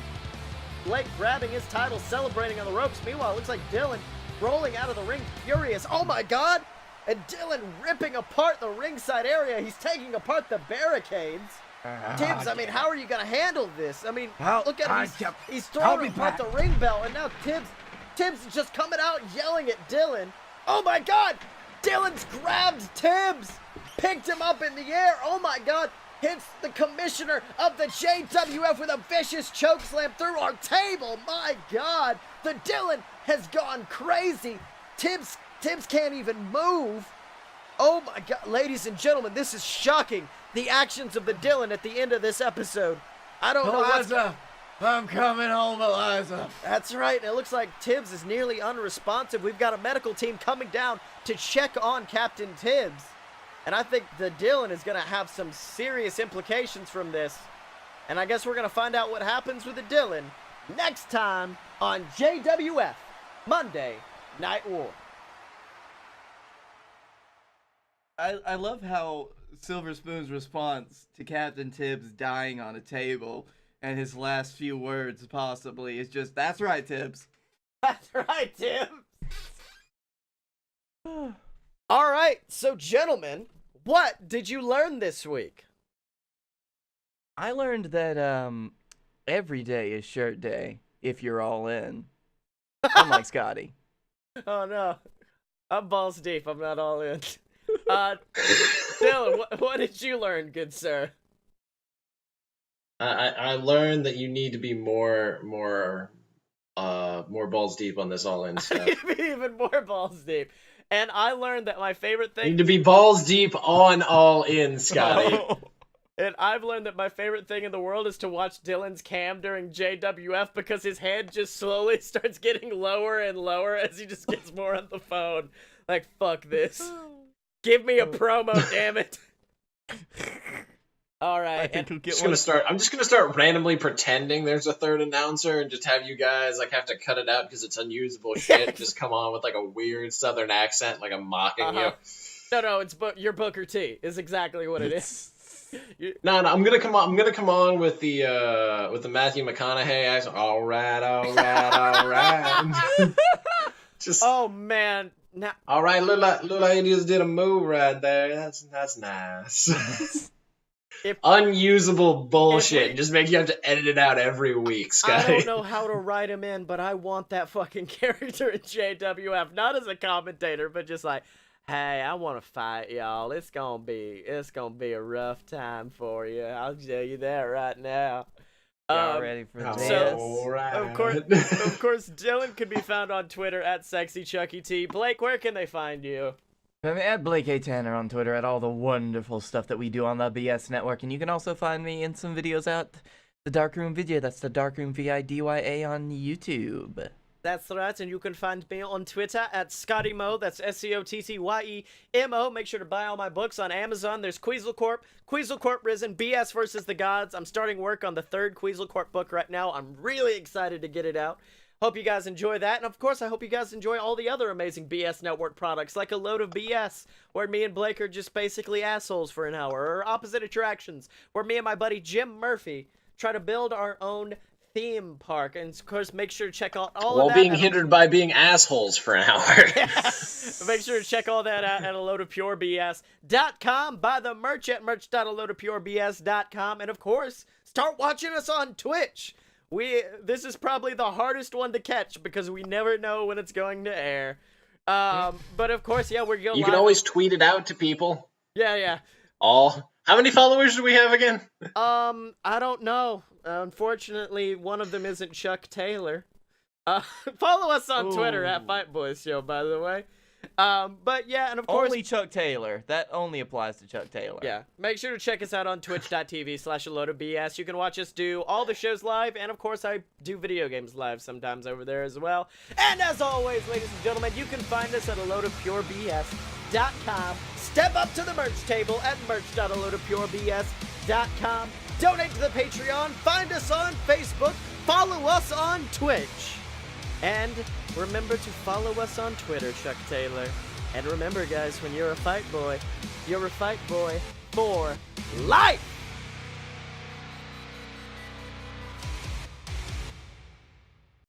Blake grabbing his title, celebrating on the ropes. Meanwhile, it looks like Dylan rolling out of the ring, furious. Oh my God! And Dylan ripping apart the ringside area. He's taking apart the barricades. Tibbs, I mean, how are you going to handle this? I mean, look at him. He's throwing apart the ring bell, and now Tibbs is just coming out yelling at Dylan. Oh my God! Dylan's grabbed Tibbs, picked him up in the air. Oh my God! Hits the commissioner of the JWF with a vicious chokeslam through our table. My God, the Dylan has gone crazy. Tibbs can't even move. Oh my God, ladies and gentlemen, this is shocking. The actions of the Dylan at the end of this episode. I don't know. Eliza, I'm coming home, Eliza. That's right. And it looks like Tibbs is nearly unresponsive. We've got a medical team coming down to check on Captain Tibbs. And I think the Dylan is going to have some serious implications from this. And I guess we're going to find out what happens with the Dylan next time on JWF Monday Night War. I love how Silver Spoon's response to Captain Tibbs dying on a table and his last few words possibly is just, "That's right, Tibbs." That's right, Tibbs. All right, so gentlemen, what did you learn this week? I learned that every day is shirt day if you're all in. Unlike Scotty. Oh no, I'm balls deep. I'm not all in. Dylan, what did you learn, good sir? I learned that you need to be more balls deep on this all-in stuff. Even more balls deep. And I learned that my favorite thing... You need to be balls deep on all-in, Scotty. And I've learned that my favorite thing in the world is to watch Dylan's cam during JWF because his head just slowly starts getting lower and lower as he just gets more on the phone. Like, fuck this. Give me a promo, damn it. All right. I think we'll get I'm just gonna start randomly pretending there's a third announcer and just have you guys like have to cut it out because it's unusable shit. Just come on with like a weird Southern accent, like I'm mocking you. No, it's your Booker T is exactly what it is. No, I'm gonna come on with the Matthew McConaughey accent. All right. Just. Oh man. Now, all right, look like you just did a move right there. That's nice. Unusable bullshit. Just make you have to edit it out every week, Scotty. I don't know how to write him in, but I want that fucking character in JWF. Not as a commentator, but just like, hey, I want to fight y'all. It's gonna be a rough time for you. I'll tell you that right now. Y'all ready for this? Of course, Dylan can be found on Twitter at SexyChuckyT. Blake, where can they find you? I'm at Blake A. Tanner on Twitter at all the wonderful stuff that we do on the BS Network. And you can also find me in some videos at the Darkroom Video. That's the Darkroom VIDYA on YouTube. That's right, and you can find me on Twitter at ScottyMo. That's SCOTTYEMO. Make sure to buy all my books on Amazon. There's Queasel Corp, Risen, BS versus the Gods. I'm starting work on the 3rd Queasel Corp book right now. I'm really excited to get it out. Hope you guys enjoy that, and of course, I hope you guys enjoy all the other amazing BS Network products, like A Load of BS, where me and Blake are just basically assholes for an hour, or Opposite Attractions, where me and my buddy Jim Murphy try to build our own theme park, and of course make sure to check out all of that while being hindered by being assholes for an hour. Make sure to check all that out at aloadofpurebs.com. Buy the merch at merch.aloadofpurebs.com, and of course start watching us on Twitch. This is probably the hardest one to catch because we never know when it's going to air, but of course, yeah, we're going. You can always tweet it out to people. Yeah. How many followers do we have again? I don't know. Unfortunately, one of them isn't Chuck Taylor. Follow us on Twitter at Fight Boys Show, by the way. But yeah, and of course... Only Chuck Taylor. That only applies to Chuck Taylor. Yeah. Make sure to check us out on twitch.tv/aloadofbs. You can watch us do all the shows live, and of course, I do video games live sometimes over there as well. And as always, ladies and gentlemen, you can find us at aloadofpurebs.com. Step up to the merch table at merch.aloadofpurebs.com. Donate to the Patreon, find us on Facebook, follow us on Twitch. And remember to follow us on Twitter, Chuck Taylor. And remember, guys, when you're a fight boy, you're a fight boy for life!